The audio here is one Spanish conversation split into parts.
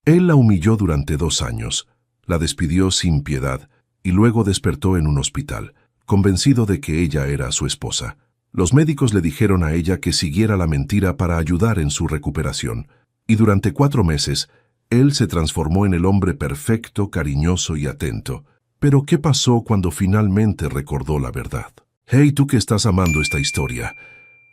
Él la humilló durante 2 años, la despidió sin piedad y luego despertó en un hospital, convencido de que ella era su esposa. Los médicos le dijeron a ella que siguiera la mentira para ayudar en su recuperación, y durante 4 meses, él se transformó en el hombre perfecto, cariñoso y atento. Pero ¿qué pasó cuando finalmente recordó la verdad? Hey, tú que estás amando esta historia,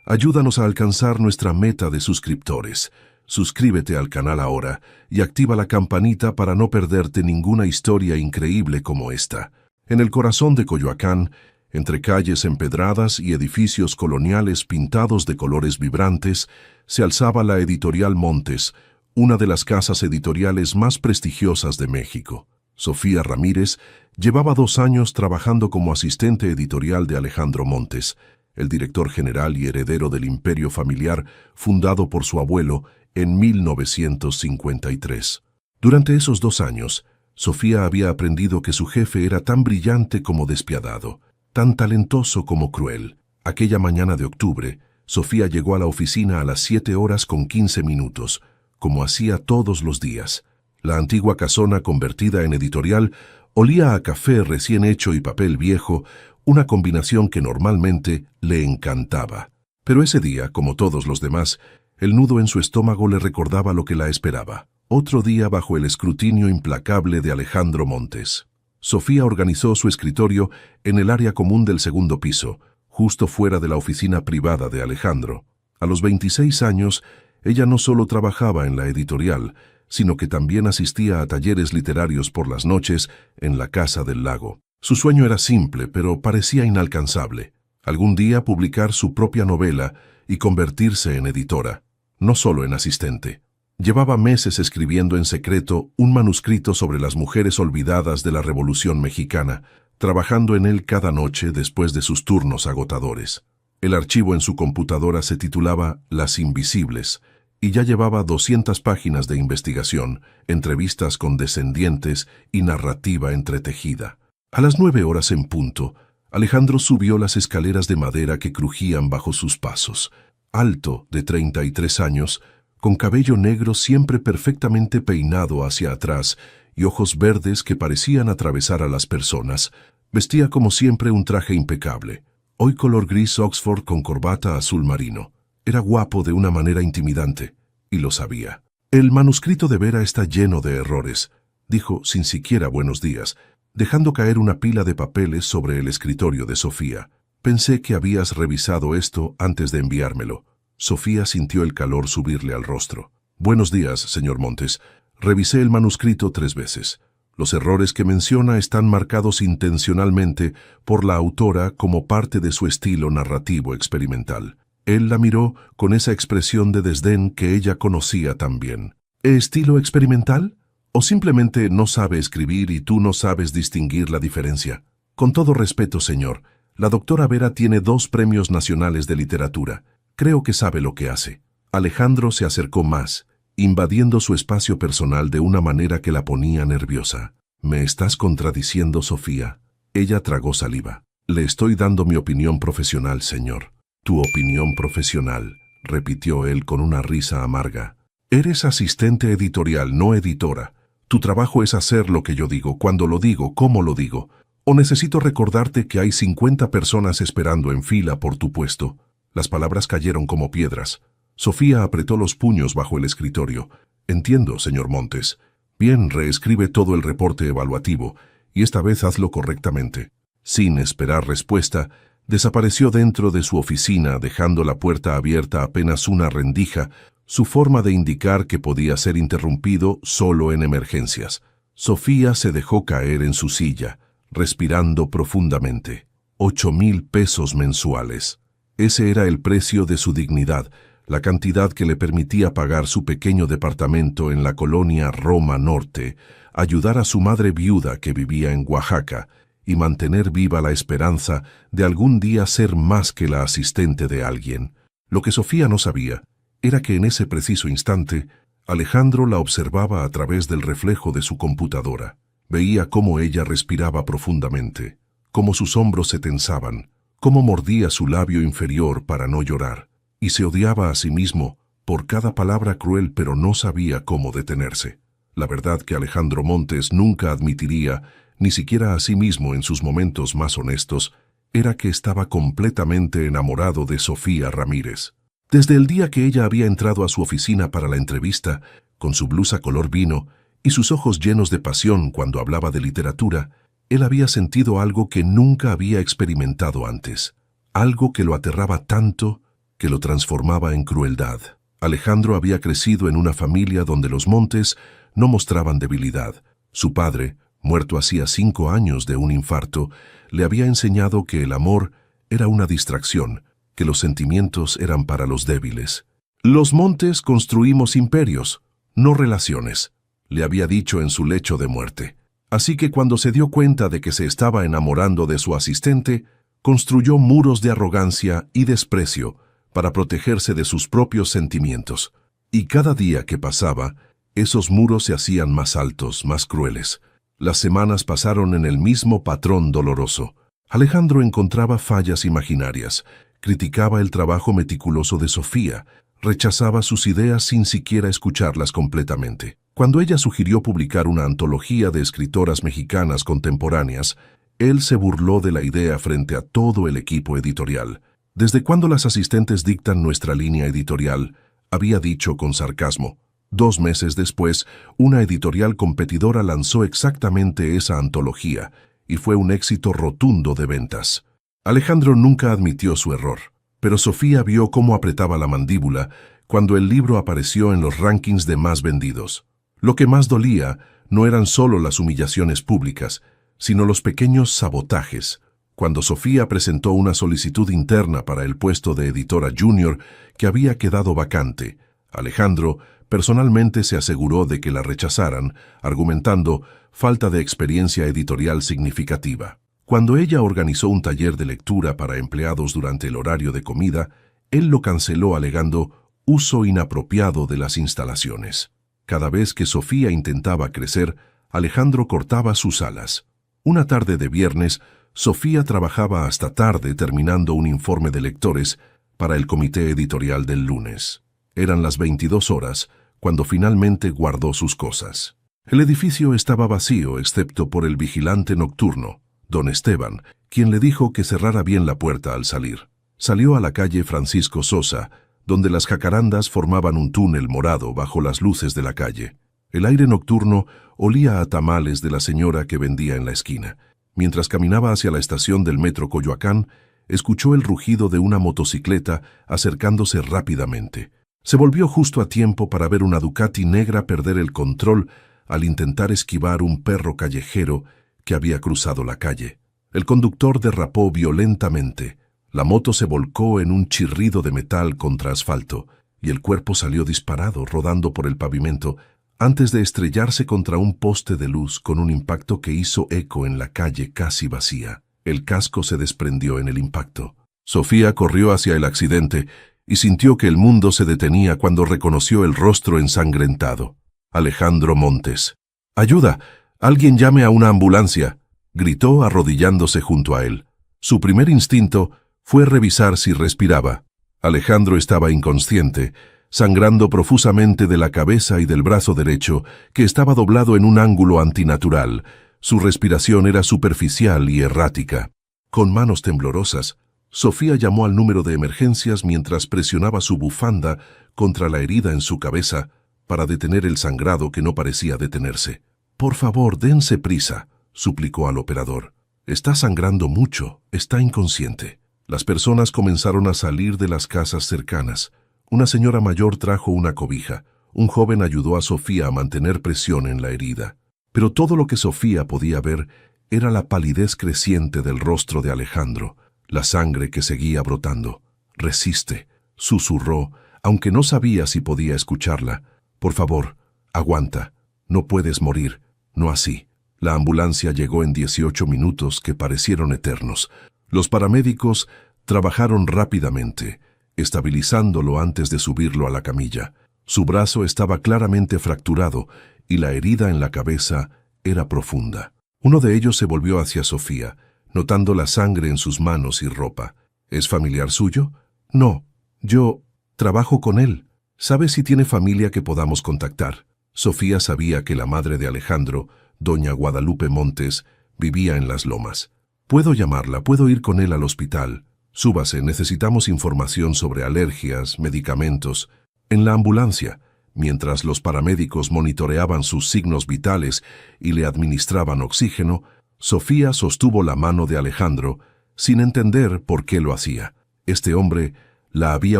ayúdanos a alcanzar nuestra meta de suscriptores. Suscríbete al canal ahora y activa la campanita para no perderte ninguna historia increíble como esta. En el corazón de Coyoacán, entre calles empedradas y edificios coloniales pintados de colores vibrantes, se alzaba la Editorial Montes, una de las casas editoriales más prestigiosas de México. Sofía Ramírez llevaba 2 años trabajando como asistente editorial de Alejandro Montes, el director general y heredero del imperio familiar fundado por su abuelo en 1953. Durante esos 2 años, Sofía había aprendido que su jefe era tan brillante como despiadado, tan talentoso como cruel. Aquella mañana de octubre, Sofía llegó a la oficina a las 7:15, como hacía todos los días. La antigua casona convertida en editorial olía a café recién hecho y papel viejo, una combinación que normalmente le encantaba. Pero ese día, como todos los demás, el nudo en su estómago le recordaba lo que la esperaba. Otro día bajo el escrutinio implacable de Alejandro Montes. Sofía organizó su escritorio en el área común del 2º piso, justo fuera de la oficina privada de Alejandro. A los 26 años, ella no solo trabajaba en la editorial, sino que también asistía a talleres literarios por las noches en la Casa del Lago. Su sueño era simple, pero parecía inalcanzable. Algún día publicar su propia novela y convertirse en editora, no solo en asistente. Llevaba meses escribiendo en secreto un manuscrito sobre las mujeres olvidadas de la Revolución Mexicana, trabajando en él cada noche después de sus turnos agotadores. El archivo en su computadora se titulaba Las Invisibles, y ya llevaba 200 páginas de investigación, entrevistas con descendientes y narrativa entretejida. A las 9 horas en punto, Alejandro subió las escaleras de madera que crujían bajo sus pasos. Alto, de 33 años, con cabello negro siempre perfectamente peinado hacia atrás y ojos verdes que parecían atravesar a las personas, vestía como siempre un traje impecable, hoy color gris Oxford con corbata azul marino. Era guapo de una manera intimidante, y lo sabía. El manuscrito de Vera está lleno de errores, dijo sin siquiera buenos días, dejando caer una pila de papeles sobre el escritorio de Sofía. Pensé que habías revisado esto antes de enviármelo. Sofía sintió el calor subirle al rostro. Buenos días, señor Montes. Revisé el manuscrito 3 veces. Los errores que menciona están marcados intencionalmente por la autora como parte de su estilo narrativo experimental. Él la miró con esa expresión de desdén que ella conocía tan bien. ¿Estilo experimental? ¿O simplemente no sabe escribir y tú no sabes distinguir la diferencia? Con todo respeto, señor, la doctora Vera tiene 2 premios nacionales de literatura. Creo que sabe lo que hace. Alejandro se acercó más, invadiendo su espacio personal de una manera que la ponía nerviosa. ¿Me estás contradiciendo, Sofía? Ella tragó saliva. Le estoy dando mi opinión profesional, señor. Tu opinión profesional, repitió él con una risa amarga. Eres asistente editorial, no editora. Tu trabajo es hacer lo que yo digo, cuando lo digo, cómo lo digo. ¿O necesito recordarte que hay 50 personas esperando en fila por tu puesto? Las palabras cayeron como piedras. Sofía apretó los puños bajo el escritorio. Entiendo, señor Montes. Bien, reescribe todo el reporte evaluativo, y esta vez hazlo correctamente. Sin esperar respuesta, desapareció dentro de su oficina, dejando la puerta abierta apenas una rendija, su forma de indicar que podía ser interrumpido solo en emergencias. Sofía se dejó caer en su silla, respirando profundamente. 8,000 pesos mensuales. Ese era el precio de su dignidad, la cantidad que le permitía pagar su pequeño departamento en la colonia Roma Norte, ayudar a su madre viuda que vivía en Oaxaca y mantener viva la esperanza de algún día ser más que la asistente de alguien. Lo que Sofía no sabía era que en ese preciso instante Alejandro la observaba a través del reflejo de su computadora. Veía cómo ella respiraba profundamente, cómo sus hombros se tensaban, cómo mordía su labio inferior para no llorar, y se odiaba a sí mismo por cada palabra cruel, pero no sabía cómo detenerse. La verdad que Alejandro Montes nunca admitiría, ni siquiera a sí mismo en sus momentos más honestos, era que estaba completamente enamorado de Sofía Ramírez. Desde el día que ella había entrado a su oficina para la entrevista, con su blusa color vino y sus ojos llenos de pasión cuando hablaba de literatura, él había sentido algo que nunca había experimentado antes, algo que lo aterraba tanto que lo transformaba en crueldad. Alejandro había crecido en una familia donde los Montes no mostraban debilidad. Su padre, muerto hacía 5 años de un infarto, le había enseñado que el amor era una distracción, que los sentimientos eran para los débiles. Los Montes construimos imperios, no relaciones, le había dicho en su lecho de muerte. Así que cuando se dio cuenta de que se estaba enamorando de su asistente, construyó muros de arrogancia y desprecio para protegerse de sus propios sentimientos. Y cada día que pasaba, esos muros se hacían más altos, más crueles. Las semanas pasaron en el mismo patrón doloroso. Alejandro encontraba fallas imaginarias, criticaba el trabajo meticuloso de Sofía, rechazaba sus ideas sin siquiera escucharlas completamente. Cuando ella sugirió publicar una antología de escritoras mexicanas contemporáneas, él se burló de la idea frente a todo el equipo editorial. ¿Desde cuándo las asistentes dictan nuestra línea editorial?, había dicho con sarcasmo. 2 meses después, una editorial competidora lanzó exactamente esa antología, y fue un éxito rotundo de ventas. Alejandro nunca admitió su error, pero Sofía vio cómo apretaba la mandíbula cuando el libro apareció en los rankings de más vendidos. Lo que más dolía no eran solo las humillaciones públicas, sino los pequeños sabotajes. Cuando Sofía presentó una solicitud interna para el puesto de editora junior que había quedado vacante, Alejandro personalmente se aseguró de que la rechazaran, argumentando falta de experiencia editorial significativa. Cuando ella organizó un taller de lectura para empleados durante el horario de comida, él lo canceló alegando uso inapropiado de las instalaciones. Cada vez que Sofía intentaba crecer, Alejandro cortaba sus alas. Una tarde de viernes, Sofía trabajaba hasta tarde terminando un informe de lectores para el comité editorial del lunes. Eran las 22 horas cuando finalmente guardó sus cosas. El edificio estaba vacío excepto por el vigilante nocturno, don Esteban, quien le dijo que cerrara bien la puerta al salir. Salió a la calle Francisco Sosa, donde las jacarandas formaban un túnel morado bajo las luces de la calle. El aire nocturno olía a tamales de la señora que vendía en la esquina. Mientras caminaba hacia la estación del metro Coyoacán, escuchó el rugido de una motocicleta acercándose rápidamente. Se volvió justo a tiempo para ver una Ducati negra perder el control al intentar esquivar un perro callejero que había cruzado la calle. El conductor derrapó violentamente. La moto se volcó en un chirrido de metal contra asfalto y el cuerpo salió disparado, rodando por el pavimento, antes de estrellarse contra un poste de luz con un impacto que hizo eco en la calle casi vacía. El casco se desprendió en el impacto. Sofía corrió hacia el accidente y sintió que el mundo se detenía cuando reconoció el rostro ensangrentado. Alejandro Montes. «¡Ayuda! ¡Alguien llame a una ambulancia!», gritó arrodillándose junto a él. Su primer instinto fue revisar si respiraba. Alejandro estaba inconsciente, sangrando profusamente de la cabeza y del brazo derecho, que estaba doblado en un ángulo antinatural. Su respiración era superficial y errática. Con manos temblorosas, Sofía llamó al número de emergencias mientras presionaba su bufanda contra la herida en su cabeza para detener el sangrado que no parecía detenerse. «Por favor, dense prisa», suplicó al operador. «Está sangrando mucho, está inconsciente». Las personas comenzaron a salir de las casas cercanas. Una señora mayor trajo una cobija. Un joven ayudó a Sofía a mantener presión en la herida. Pero todo lo que Sofía podía ver era la palidez creciente del rostro de Alejandro, la sangre que seguía brotando. «Resiste», susurró, aunque no sabía si podía escucharla. «Por favor, aguanta. No puedes morir. No así». La ambulancia llegó en 18 minutos que parecieron eternos. Los paramédicos trabajaron rápidamente, estabilizándolo antes de subirlo a la camilla. Su brazo estaba claramente fracturado y la herida en la cabeza era profunda. Uno de ellos se volvió hacia Sofía, notando la sangre en sus manos y ropa. «¿Es familiar suyo?» «No, yo trabajo con él. ¿Sabe si tiene familia que podamos contactar?» Sofía sabía que la madre de Alejandro, doña Guadalupe Montes, vivía en Las Lomas. «Puedo llamarla, puedo ir con él al hospital. Súbase, necesitamos información sobre alergias, medicamentos». En la ambulancia, mientras los paramédicos monitoreaban sus signos vitales y le administraban oxígeno, Sofía sostuvo la mano de Alejandro, sin entender por qué lo hacía. Este hombre la había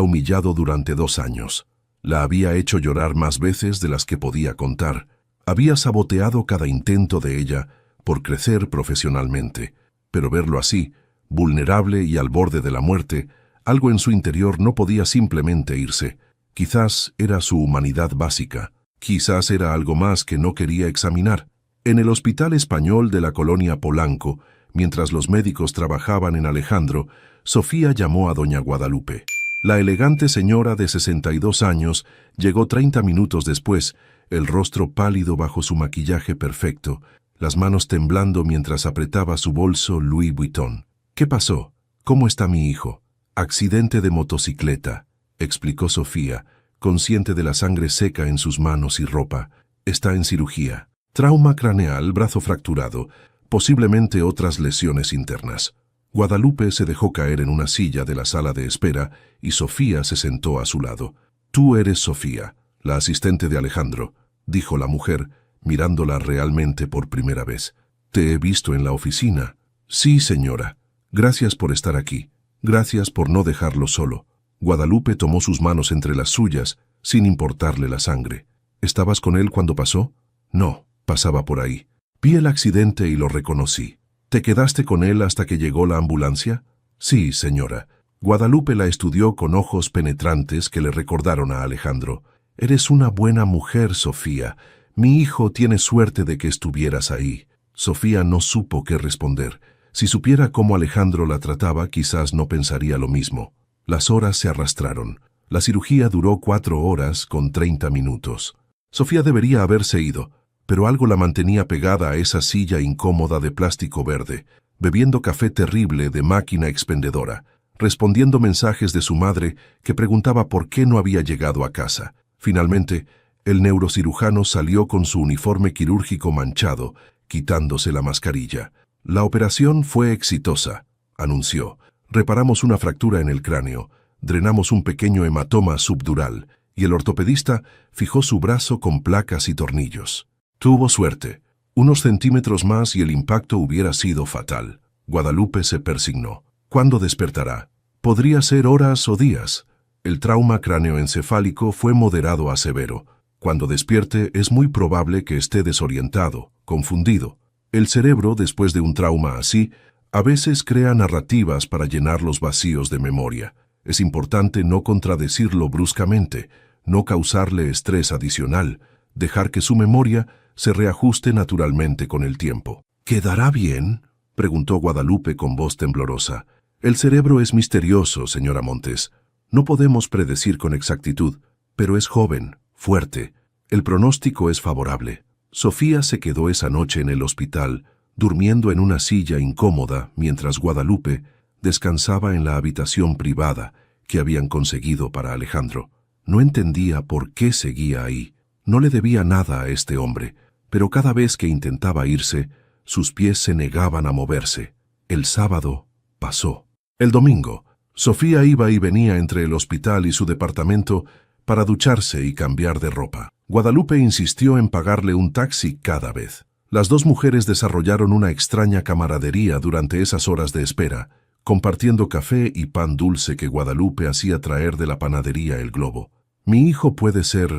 humillado durante 2 años. La había hecho llorar más veces de las que podía contar. Había saboteado cada intento de ella por crecer profesionalmente. Pero verlo así, vulnerable y al borde de la muerte, algo en su interior no podía simplemente irse. Quizás era su humanidad básica. Quizás era algo más que no quería examinar. En el Hospital Español de la colonia Polanco, mientras los médicos trabajaban en Alejandro, Sofía llamó a doña Guadalupe. La elegante señora de 62 años llegó 30 minutos después, el rostro pálido bajo su maquillaje perfecto, las manos temblando mientras apretaba su bolso Louis Vuitton. «¿Qué pasó? ¿Cómo está mi hijo?» «Accidente de motocicleta», explicó Sofía, consciente de la sangre seca en sus manos y ropa. «Está en cirugía. Trauma craneal, brazo fracturado, posiblemente otras lesiones internas». Guadalupe se dejó caer en una silla de la sala de espera y Sofía se sentó a su lado. «Tú eres Sofía, la asistente de Alejandro», dijo la mujer, mirándola realmente por primera vez. «Te he visto en la oficina». «Sí, señora. Gracias por estar aquí. Gracias por no dejarlo solo». Guadalupe tomó sus manos entre las suyas, sin importarle la sangre. «¿Estabas con él cuando pasó?» «No, pasaba por ahí. Vi el accidente y lo reconocí». «¿Te quedaste con él hasta que llegó la ambulancia?» «Sí, señora». Guadalupe la estudió con ojos penetrantes que le recordaron a Alejandro. «Eres una buena mujer, Sofía. Mi hijo tiene suerte de que estuvieras ahí». Sofía no supo qué responder. Si supiera cómo Alejandro la trataba, quizás no pensaría lo mismo. Las horas se arrastraron. La cirugía duró 4 horas con 30 minutos. Sofía debería haberse ido, pero algo la mantenía pegada a esa silla incómoda de plástico verde, bebiendo café terrible de máquina expendedora, respondiendo mensajes de su madre que preguntaba por qué no había llegado a casa. Finalmente, el neurocirujano salió con su uniforme quirúrgico manchado, quitándose la mascarilla. «La operación fue exitosa», anunció. «Reparamos una fractura en el cráneo, drenamos un pequeño hematoma subdural y el ortopedista fijó su brazo con placas y tornillos. Tuvo suerte. Unos centímetros más y el impacto hubiera sido fatal». Guadalupe se persignó. «¿Cuándo despertará?» «Podría ser horas o días. El trauma cráneoencefálico fue moderado a severo. Cuando despierte es muy probable que esté desorientado, confundido. El cerebro, después de un trauma así, a veces crea narrativas para llenar los vacíos de memoria. Es importante no contradecirlo bruscamente, no causarle estrés adicional, dejar que su memoria se reajuste naturalmente con el tiempo». «¿Quedará bien?», preguntó Guadalupe con voz temblorosa. «El cerebro es misterioso, señora Montes. No podemos predecir con exactitud, pero es joven, fuerte. El pronóstico es favorable». Sofía se quedó esa noche en el hospital, durmiendo en una silla incómoda mientras Guadalupe descansaba en la habitación privada que habían conseguido para Alejandro. No entendía por qué seguía ahí. No le debía nada a este hombre, pero cada vez que intentaba irse, sus pies se negaban a moverse. El sábado pasó. El domingo, Sofía iba y venía entre el hospital y su departamento para ducharse y cambiar de ropa. Guadalupe insistió en pagarle un taxi cada vez. Las dos mujeres desarrollaron una extraña camaradería durante esas horas de espera, compartiendo café y pan dulce que Guadalupe hacía traer de la panadería El Globo. «Mi hijo puede ser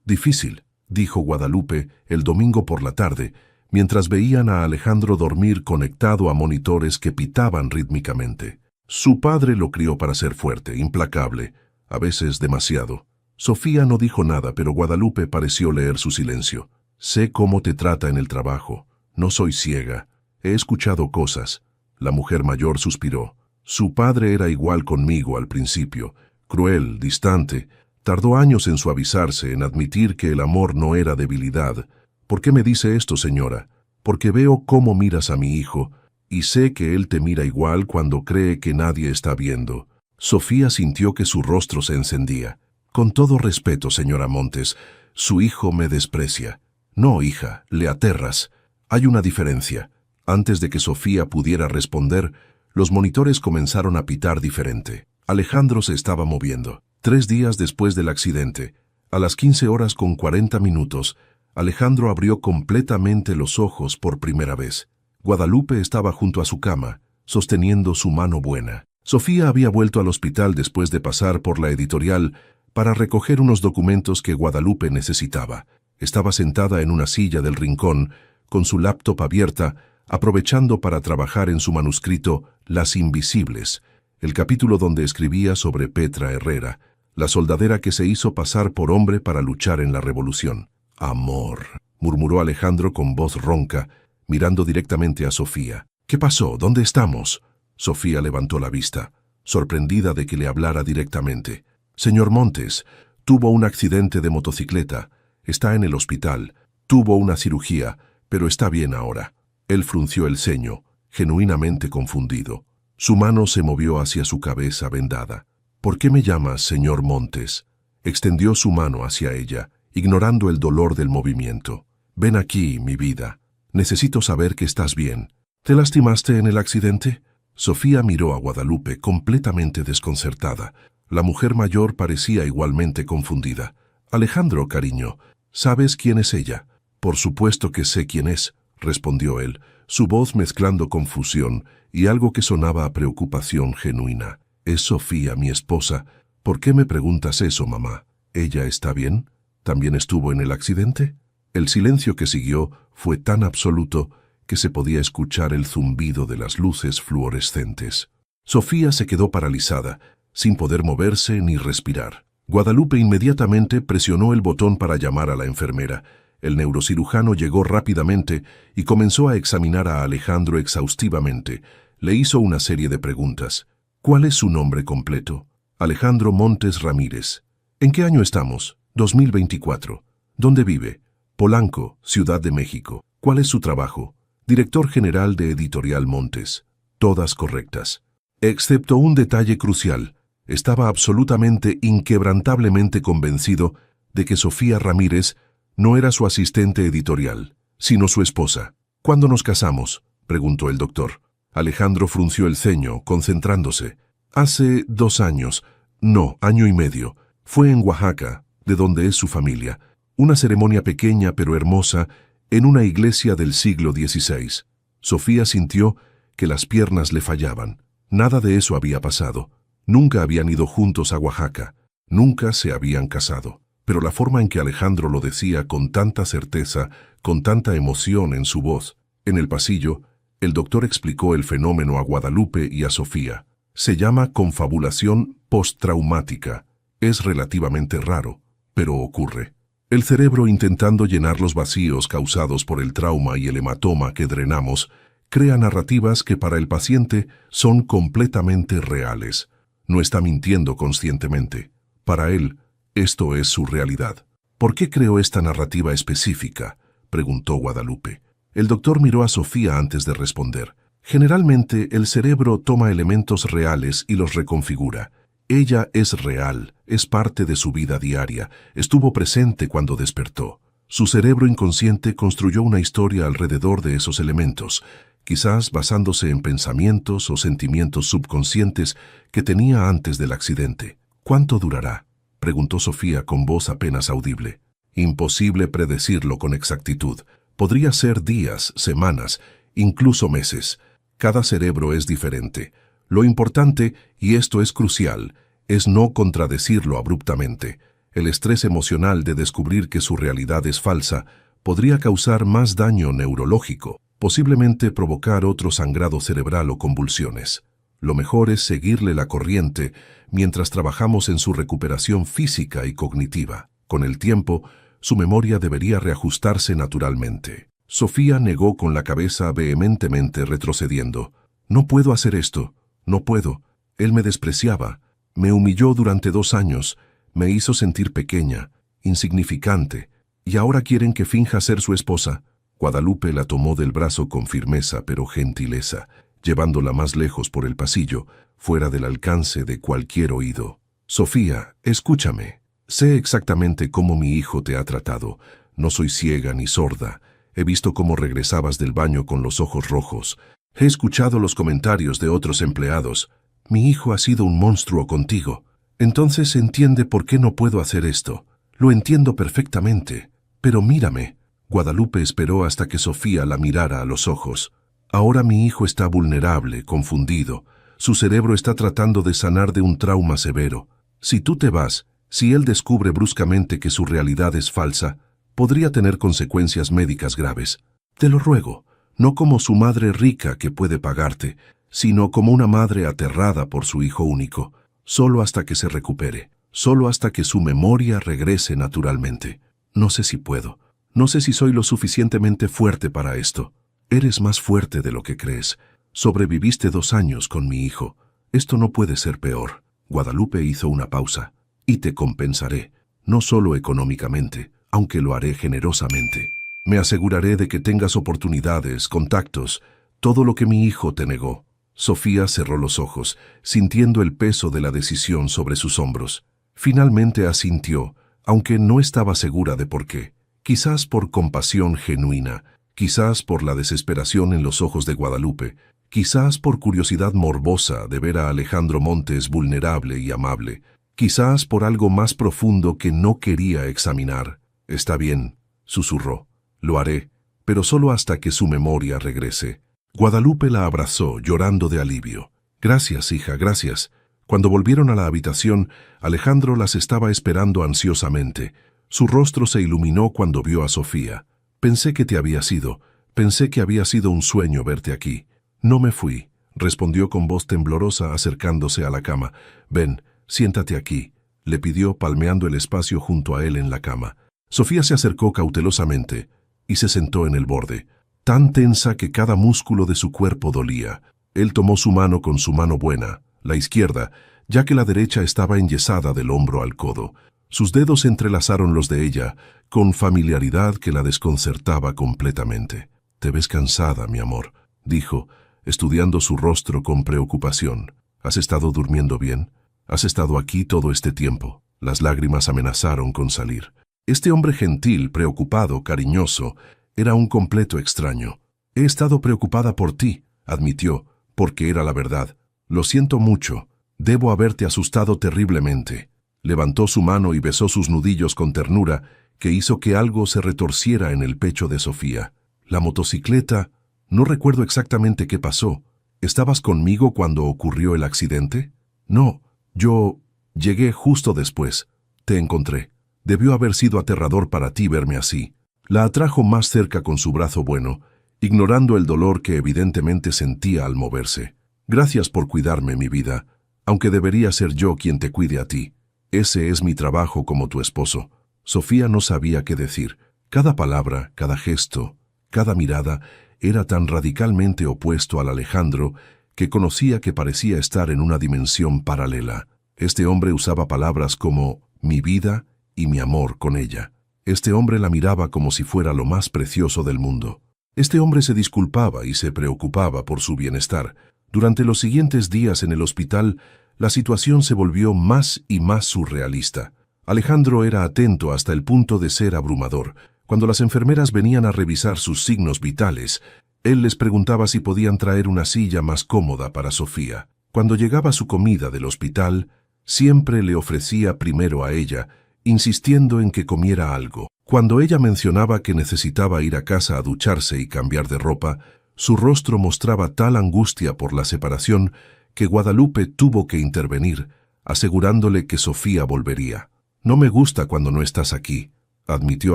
difícil», dijo Guadalupe el domingo por la tarde, mientras veían a Alejandro dormir conectado a monitores que pitaban rítmicamente. Su padre lo crió para ser fuerte, implacable, a veces demasiado. Sofía no dijo nada, pero Guadalupe pareció leer su silencio. «Sé cómo te trata en el trabajo. No soy ciega. He escuchado cosas». La mujer mayor suspiró. «Su padre era igual conmigo al principio, cruel, distante. Tardó años en suavizarse, en admitir que el amor no era debilidad. ¿Por qué me dice esto, señora? Porque veo cómo miras a mi hijo, y sé que él te mira igual cuando cree que nadie está viendo». Sofía sintió que su rostro se encendía. «Con todo respeto, señora Montes, Su hijo me desprecia. No, hija, le aterras. Hay una diferencia. Antes de que Sofía pudiera responder, los monitores comenzaron a pitar diferente. Alejandro se estaba moviendo. 3 días después del accidente, a las 15:40, Alejandro abrió completamente los ojos por primera vez. Guadalupe estaba junto a su cama, sosteniendo su mano buena. Sofía había vuelto al hospital después de pasar por la editorial para recoger unos documentos que Guadalupe necesitaba. Estaba sentada en una silla del rincón, con su laptop abierta, aprovechando para trabajar en su manuscrito Las Invisibles, el capítulo donde escribía sobre Petra Herrera, la soldadera que se hizo pasar por hombre para luchar en la revolución. «Amor», murmuró Alejandro con voz ronca, mirando directamente a Sofía. «¿Qué pasó? ¿Dónde estamos?» Sofía levantó la vista, sorprendida de que le hablara directamente. «Señor Montes, tuvo un accidente de motocicleta. Está en el hospital. Tuvo una cirugía, pero está bien ahora». Él frunció el ceño, genuinamente confundido. Su mano se movió hacia su cabeza vendada. «¿Por qué me llamas, señor Montes?» Extendió su mano hacia ella, ignorando el dolor del movimiento. «Ven aquí, mi vida. Necesito saber que estás bien. ¿Te lastimaste en el accidente?» Sofía miró a Guadalupe completamente desconcertada. La mujer mayor parecía igualmente confundida. «Alejandro, cariño, ¿sabes quién es ella?» «Por supuesto que sé quién es», respondió él, su voz mezclando confusión y algo que sonaba a preocupación genuina. «Es Sofía, mi esposa. ¿Por qué me preguntas eso, mamá? ¿Ella está bien? ¿También estuvo en el accidente?» El silencio que siguió fue tan absoluto que se podía escuchar el zumbido de las luces fluorescentes. Sofía se quedó paralizada, sin poder moverse ni respirar. Guadalupe inmediatamente presionó el botón para llamar a la enfermera. El neurocirujano llegó rápidamente y comenzó a examinar a Alejandro exhaustivamente. Le hizo una serie de preguntas. «¿Cuál es su nombre completo?» «Alejandro Montes Ramírez». «¿En qué año estamos?» «2024». «¿Dónde vive?» «Polanco, Ciudad de México». «¿Cuál es su trabajo?» «Director general de Editorial Montes». Todas correctas. Excepto un detalle crucial. Estaba absolutamente, inquebrantablemente convencido de que Sofía Ramírez no era su asistente editorial, sino su esposa. «¿Cuándo nos casamos?», preguntó el doctor. Alejandro frunció el ceño, concentrándose. «Hace 2 años. No, 1 año y medio. Fue en Oaxaca, de donde es su familia. Una ceremonia pequeña pero hermosa en una iglesia del siglo XVI. Sofía sintió que las piernas le fallaban. Nada de eso había pasado. Nunca habían ido juntos a Oaxaca. Nunca se habían casado. Pero la forma en que Alejandro lo decía con tanta certeza, con tanta emoción en su voz. En el pasillo, el doctor explicó el fenómeno a Guadalupe y a Sofía. Se llama confabulación postraumática. Es relativamente raro, pero ocurre. El cerebro, intentando llenar los vacíos causados por el trauma y el hematoma que drenamos, crea narrativas que para el paciente son completamente reales. No está mintiendo conscientemente. Para él, esto es su realidad. «¿Por qué creó esta narrativa específica?», preguntó Guadalupe. El doctor miró a Sofía antes de responder. «Generalmente, el cerebro toma elementos reales y los reconfigura. Ella es real, es parte de su vida diaria, estuvo presente cuando despertó. Su cerebro inconsciente construyó una historia alrededor de esos elementos, quizás basándose en pensamientos o sentimientos subconscientes que tenía antes del accidente». «¿Cuánto durará?», preguntó Sofía con voz apenas audible. «Imposible predecirlo con exactitud. Podría ser días, semanas, incluso meses. Cada cerebro es diferente. Lo importante, y esto es crucial, es no contradecirlo abruptamente. El estrés emocional de descubrir que su realidad es falsa podría causar más daño neurológico, posiblemente provocar otro sangrado cerebral o convulsiones. Lo mejor es seguirle la corriente mientras trabajamos en su recuperación física y cognitiva. Con el tiempo, su memoria debería reajustarse naturalmente». Sofía negó con la cabeza vehementemente retrocediendo. «No puedo hacer esto. No puedo. Él me despreciaba. Me humilló durante 2 años. Me hizo sentir pequeña, insignificante. Y ahora quieren que finja ser su esposa». Guadalupe la tomó del brazo con firmeza pero gentileza, llevándola más lejos por el pasillo, fuera del alcance de cualquier oído. «Sofía, escúchame. Sé exactamente cómo mi hijo te ha tratado. No soy ciega ni sorda. He visto cómo regresabas del baño con los ojos rojos. He escuchado los comentarios de otros empleados. Mi hijo ha sido un monstruo contigo. Entonces entiende por qué no puedo hacer esto. Lo entiendo perfectamente. Pero mírame. Guadalupe esperó hasta que Sofía la mirara a los ojos. Ahora mi hijo está vulnerable, confundido. Su cerebro está tratando de sanar de un trauma severo. Si tú te vas, si él descubre bruscamente que su realidad es falsa, podría tener consecuencias médicas graves. Te lo ruego, no como su madre rica que puede pagarte, sino como una madre aterrada por su hijo único, solo hasta que se recupere, solo hasta que su memoria regrese naturalmente. No sé si puedo, no sé si soy lo suficientemente fuerte para esto. Eres más fuerte de lo que crees. Sobreviviste 2 años con mi hijo. Esto no puede ser peor. Guadalupe hizo una pausa. Y te compensaré, no solo económicamente, aunque lo haré generosamente. Me aseguraré de que tengas oportunidades, contactos, todo lo que mi hijo te negó. Sofía cerró los ojos, sintiendo el peso de la decisión sobre sus hombros. Finalmente asintió, aunque no estaba segura de por qué. Quizás por compasión genuina, quizás por la desesperación en los ojos de Guadalupe, quizás por curiosidad morbosa de ver a Alejandro Montes vulnerable y amable, quizás por algo más profundo que no quería examinar. Está bien, susurró. Lo haré, pero solo hasta que su memoria regrese. Guadalupe la abrazó, llorando de alivio. Gracias, hija, gracias. Cuando volvieron a la habitación, Alejandro las estaba esperando ansiosamente. Su rostro se iluminó cuando vio a Sofía. Pensé que te había ido. Pensé que había sido un sueño verte aquí. No me fui, respondió con voz temblorosa acercándose a la cama. Ven, siéntate aquí, le pidió palmeando el espacio junto a él en la cama. Sofía se acercó cautelosamente y se sentó en el borde, tan tensa que cada músculo de su cuerpo dolía. Él tomó su mano con su mano buena, la izquierda, ya que la derecha estaba enyesada del hombro al codo. Sus dedos entrelazaron los de ella, con familiaridad que la desconcertaba completamente. «Te ves cansada, mi amor», dijo, estudiando su rostro con preocupación. «¿Has estado durmiendo bien? ¿Has estado aquí todo este tiempo?» Las lágrimas amenazaron con salir. Este hombre gentil, preocupado, cariñoso, era un completo extraño. «He estado preocupada por ti», admitió, porque era la verdad. «Lo siento mucho. Debo haberte asustado terriblemente». Levantó su mano y besó sus nudillos con ternura, que hizo que algo se retorciera en el pecho de Sofía. «La motocicleta, no recuerdo exactamente qué pasó. ¿Estabas conmigo cuando ocurrió el accidente?» «No, yo llegué justo después. Te encontré. Debió haber sido aterrador para ti verme así». La atrajo más cerca con su brazo bueno, ignorando el dolor que evidentemente sentía al moverse. «Gracias por cuidarme, mi vida, aunque debería ser yo quien te cuide a ti. Ese es mi trabajo como tu esposo». Sofía no sabía qué decir. Cada palabra, cada gesto, cada mirada era tan radicalmente opuesto al Alejandro que conocía que parecía estar en una dimensión paralela. Este hombre usaba palabras como «mi vida» y «mi amor» con ella. Este hombre la miraba como si fuera lo más precioso del mundo. Este hombre se disculpaba y se preocupaba por su bienestar. Durante los siguientes días en el hospital, la situación se volvió más y más surrealista. Alejandro era atento hasta el punto de ser abrumador. Cuando las enfermeras venían a revisar sus signos vitales, él les preguntaba si podían traer una silla más cómoda para Sofía. Cuando llegaba su comida del hospital, siempre le ofrecía primero a ella, insistiendo en que comiera algo. Cuando ella mencionaba que necesitaba ir a casa a ducharse y cambiar de ropa, su rostro mostraba tal angustia por la separación que Guadalupe tuvo que intervenir, asegurándole que Sofía volvería. «No me gusta cuando no estás aquí», admitió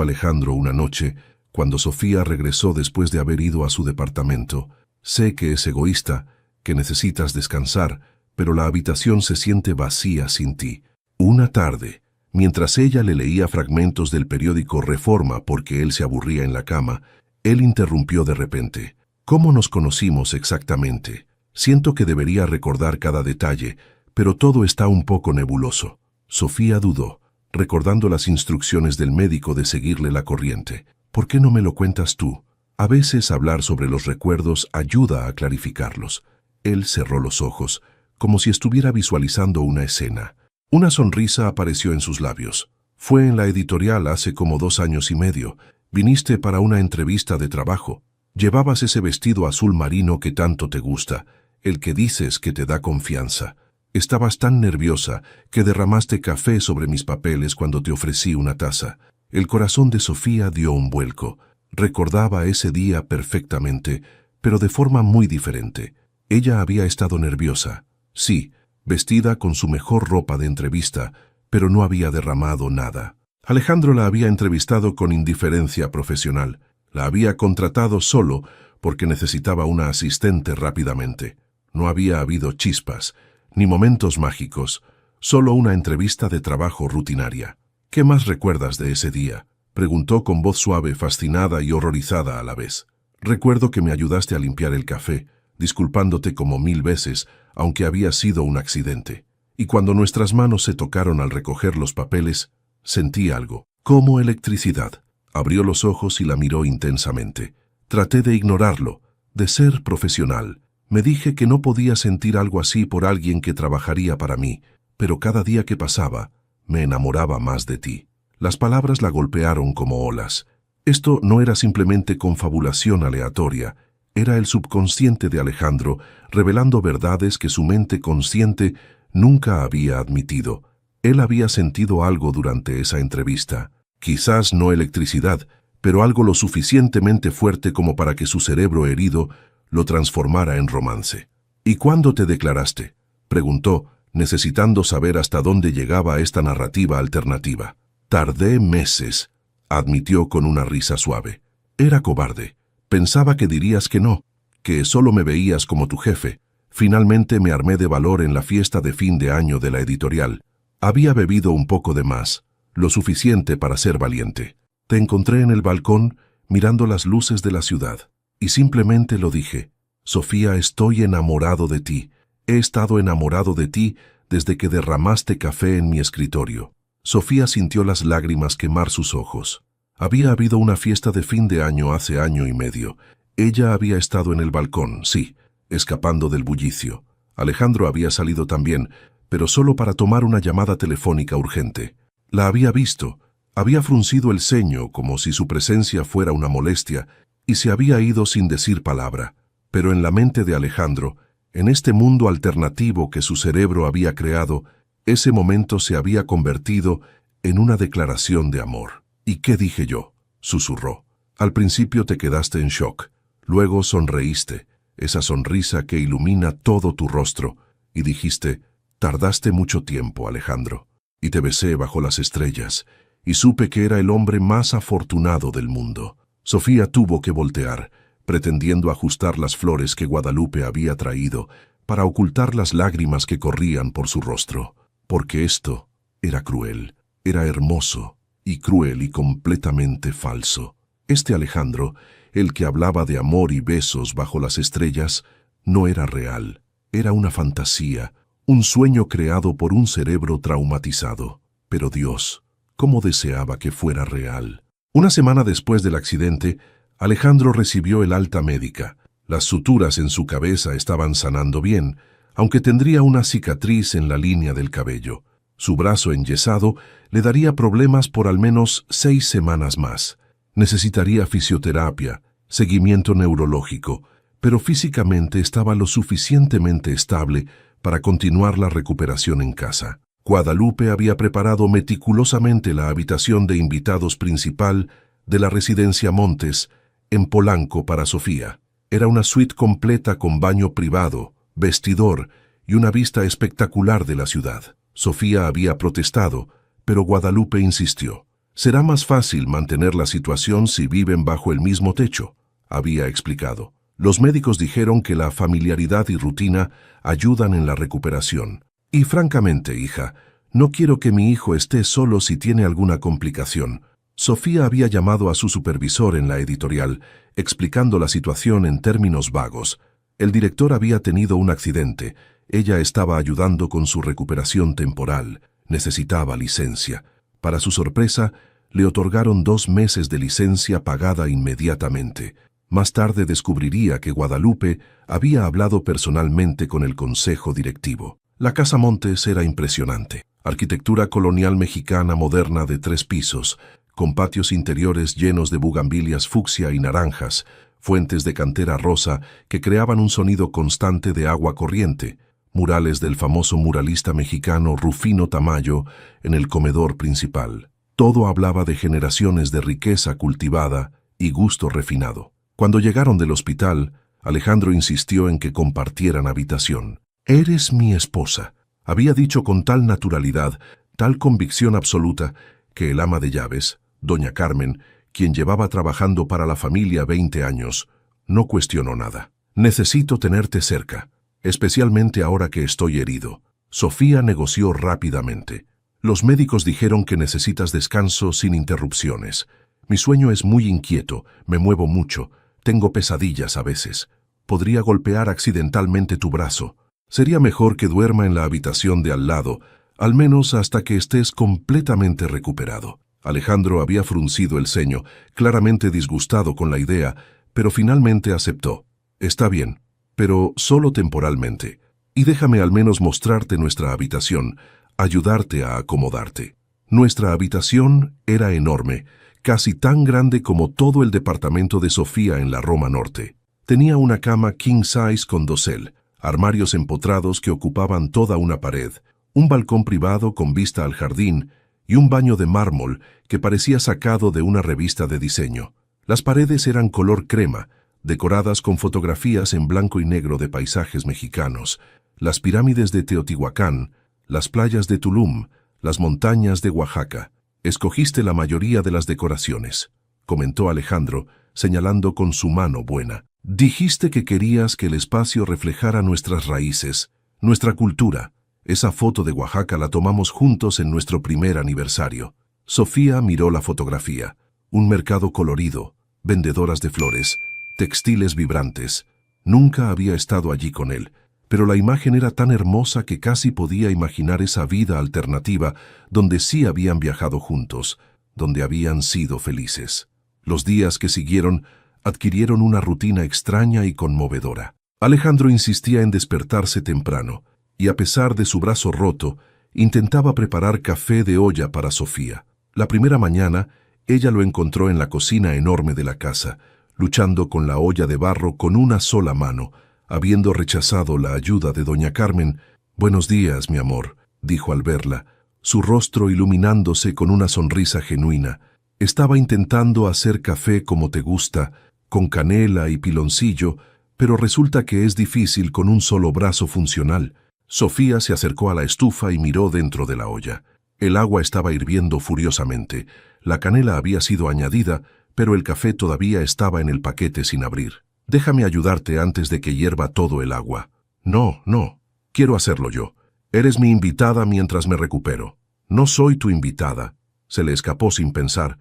Alejandro una noche, cuando Sofía regresó después de haber ido a su departamento. «Sé que es egoísta, que necesitas descansar, pero la habitación se siente vacía sin ti». Una tarde, mientras ella le leía fragmentos del periódico Reforma porque él se aburría en la cama, él interrumpió de repente. «¿Cómo nos conocimos exactamente? Siento que debería recordar cada detalle, pero todo está un poco nebuloso». Sofía dudó, recordando las instrucciones del médico de seguirle la corriente. «¿Por qué no me lo cuentas tú? A veces hablar sobre los recuerdos ayuda a clarificarlos». Él cerró los ojos, como si estuviera visualizando una escena. Una sonrisa apareció en sus labios. Fue en la editorial hace como 2 años y medio. Viniste para una entrevista de trabajo. Llevabas ese vestido azul marino que tanto te gusta, el que dices que te da confianza. Estabas tan nerviosa que derramaste café sobre mis papeles cuando te ofrecí una taza. El corazón de Sofía dio un vuelco. Recordaba ese día perfectamente, pero de forma muy diferente. Ella había estado nerviosa, sí, vestida con su mejor ropa de entrevista, pero no había derramado nada. Alejandro la había entrevistado con indiferencia profesional. La había contratado solo porque necesitaba una asistente rápidamente. No había habido chispas, ni momentos mágicos, solo una entrevista de trabajo rutinaria. ¿Qué más recuerdas de ese día?, preguntó con voz suave, fascinada y horrorizada a la vez. Recuerdo que me ayudaste a limpiar el café, disculpándote como 1000 veces, aunque había sido un accidente. Y cuando nuestras manos se tocaron al recoger los papeles, sentí algo, como electricidad. Abrió los ojos y la miró intensamente. Traté de ignorarlo, de ser profesional. Me dije que no podía sentir algo así por alguien que trabajaría para mí, pero cada día que pasaba, me enamoraba más de ti. Las palabras la golpearon como olas. Esto no era simplemente confabulación aleatoria, era el subconsciente de Alejandro revelando verdades que su mente consciente nunca había admitido. Él había sentido algo durante esa entrevista. Quizás no electricidad, pero algo lo suficientemente fuerte como para que su cerebro herido lo transformara en romance. ¿Y cuándo te declaraste?, preguntó, necesitando saber hasta dónde llegaba esta narrativa alternativa. Tardé meses, admitió con una risa suave. Era cobarde. Pensaba que dirías que no, que solo me veías como tu jefe. Finalmente me armé de valor en la fiesta de fin de año de la editorial. Había bebido un poco de más, lo suficiente para ser valiente. Te encontré en el balcón, mirando las luces de la ciudad, y simplemente lo dije. Sofía, estoy enamorado de ti. He estado enamorado de ti desde que derramaste café en mi escritorio. Sofía sintió las lágrimas quemar sus ojos. Había habido una fiesta de fin de año hace año y medio. Ella había estado en el balcón, sí, escapando del bullicio. Alejandro había salido también, pero solo para tomar una llamada telefónica urgente. La había visto, había fruncido el ceño como si su presencia fuera una molestia, y se había ido sin decir palabra. Pero en la mente de Alejandro, en este mundo alternativo que su cerebro había creado, ese momento se había convertido en una declaración de amor. ¿Y qué dije yo?, susurró. Al principio te quedaste en shock, luego sonreíste, esa sonrisa que ilumina todo tu rostro, y dijiste, tardaste mucho tiempo, Alejandro. Y te besé bajo las estrellas, y supe que era el hombre más afortunado del mundo. Sofía tuvo que voltear, pretendiendo ajustar las flores que Guadalupe había traído para ocultar las lágrimas que corrían por su rostro. Porque esto era cruel, era hermoso y cruel y completamente falso. Este Alejandro, el que hablaba de amor y besos bajo las estrellas, no era real, era una fantasía, un sueño creado por un cerebro traumatizado. Pero Dios, cómo deseaba que fuera real. Una semana después del accidente, Alejandro recibió el alta médica. Las suturas en su cabeza estaban sanando bien, aunque tendría una cicatriz en la línea del cabello. Su brazo enyesado le daría problemas por al menos 6 semanas más. Necesitaría fisioterapia, seguimiento neurológico, pero físicamente estaba lo suficientemente estable para continuar la recuperación en casa. Guadalupe había preparado meticulosamente la habitación de invitados principal de la residencia Montes, en Polanco, para Sofía. Era una suite completa con baño privado, vestidor y una vista espectacular de la ciudad. Sofía había protestado, pero Guadalupe insistió. Será más fácil mantener la situación si viven bajo el mismo techo, había explicado. Los médicos dijeron que la familiaridad y rutina ayudan en la recuperación. Y francamente, hija, no quiero que mi hijo esté solo si tiene alguna complicación. Sofía había llamado a su supervisor en la editorial, explicando la situación en términos vagos. El director había tenido un accidente. Ella estaba ayudando con su recuperación temporal. Necesitaba licencia. Para su sorpresa, le otorgaron 2 meses de licencia pagada inmediatamente. Más tarde descubriría que Guadalupe había hablado personalmente con el consejo directivo. La Casa Montes era impresionante. Arquitectura colonial mexicana moderna de 3 pisos, con patios interiores llenos de bugambilias fucsia y naranjas, fuentes de cantera rosa que creaban un sonido constante de agua corriente, murales del famoso muralista mexicano Rufino Tamayo en el comedor principal. Todo hablaba de generaciones de riqueza cultivada y gusto refinado. Cuando llegaron del hospital, Alejandro insistió en que compartieran habitación. «Eres mi esposa», había dicho con tal naturalidad, tal convicción absoluta, que el ama de llaves, doña Carmen, quien llevaba trabajando para la familia 20 años, no cuestionó nada. «Necesito tenerte cerca, especialmente ahora que estoy herido». Sofía negoció rápidamente. «Los médicos dijeron que necesitas descanso sin interrupciones. Mi sueño es muy inquieto, me muevo mucho, tengo pesadillas a veces. Podría golpear accidentalmente tu brazo. Sería mejor que duerma en la habitación de al lado, al menos hasta que estés completamente recuperado». Alejandro había fruncido el ceño, claramente disgustado con la idea, pero finalmente aceptó. «Está bien, pero solo temporalmente. Y déjame al menos mostrarte nuestra habitación, ayudarte a acomodarte». Nuestra habitación era enorme, casi tan grande como todo el departamento de Sofía en la Roma Norte. Tenía una cama king size con dosel, armarios empotrados que ocupaban toda una pared, un balcón privado con vista al jardín y un baño de mármol que parecía sacado de una revista de diseño. Las paredes eran color crema, decoradas con fotografías en blanco y negro de paisajes mexicanos, las pirámides de Teotihuacán, las playas de Tulum, las montañas de Oaxaca. «Escogiste la mayoría de las decoraciones», comentó Alejandro, señalando con su mano buena. «Dijiste que querías que el espacio reflejara nuestras raíces, nuestra cultura. Esa foto de Oaxaca la tomamos juntos en nuestro primer aniversario». Sofía miró la fotografía. Un mercado colorido, vendedoras de flores, textiles vibrantes. Nunca había estado allí con él, pero la imagen era tan hermosa que casi podía imaginar esa vida alternativa donde sí habían viajado juntos, donde habían sido felices. Los días que siguieron adquirieron una rutina extraña y conmovedora. Alejandro insistía en despertarse temprano, y a pesar de su brazo roto, intentaba preparar café de olla para Sofía. La primera mañana, ella lo encontró en la cocina enorme de la casa, luchando con la olla de barro con una sola mano, habiendo rechazado la ayuda de doña Carmen. «Buenos días, mi amor», dijo al verla, su rostro iluminándose con una sonrisa genuina. «Estaba intentando hacer café como te gusta, con canela y piloncillo, pero resulta que es difícil con un solo brazo funcional». Sofía se acercó a la estufa y miró dentro de la olla. El agua estaba hirviendo furiosamente. La canela había sido añadida, pero el café todavía estaba en el paquete sin abrir. «Déjame ayudarte antes de que hierva todo el agua». «No, no, quiero hacerlo yo. Eres mi invitada mientras me recupero». «No soy tu invitada», se le escapó sin pensar.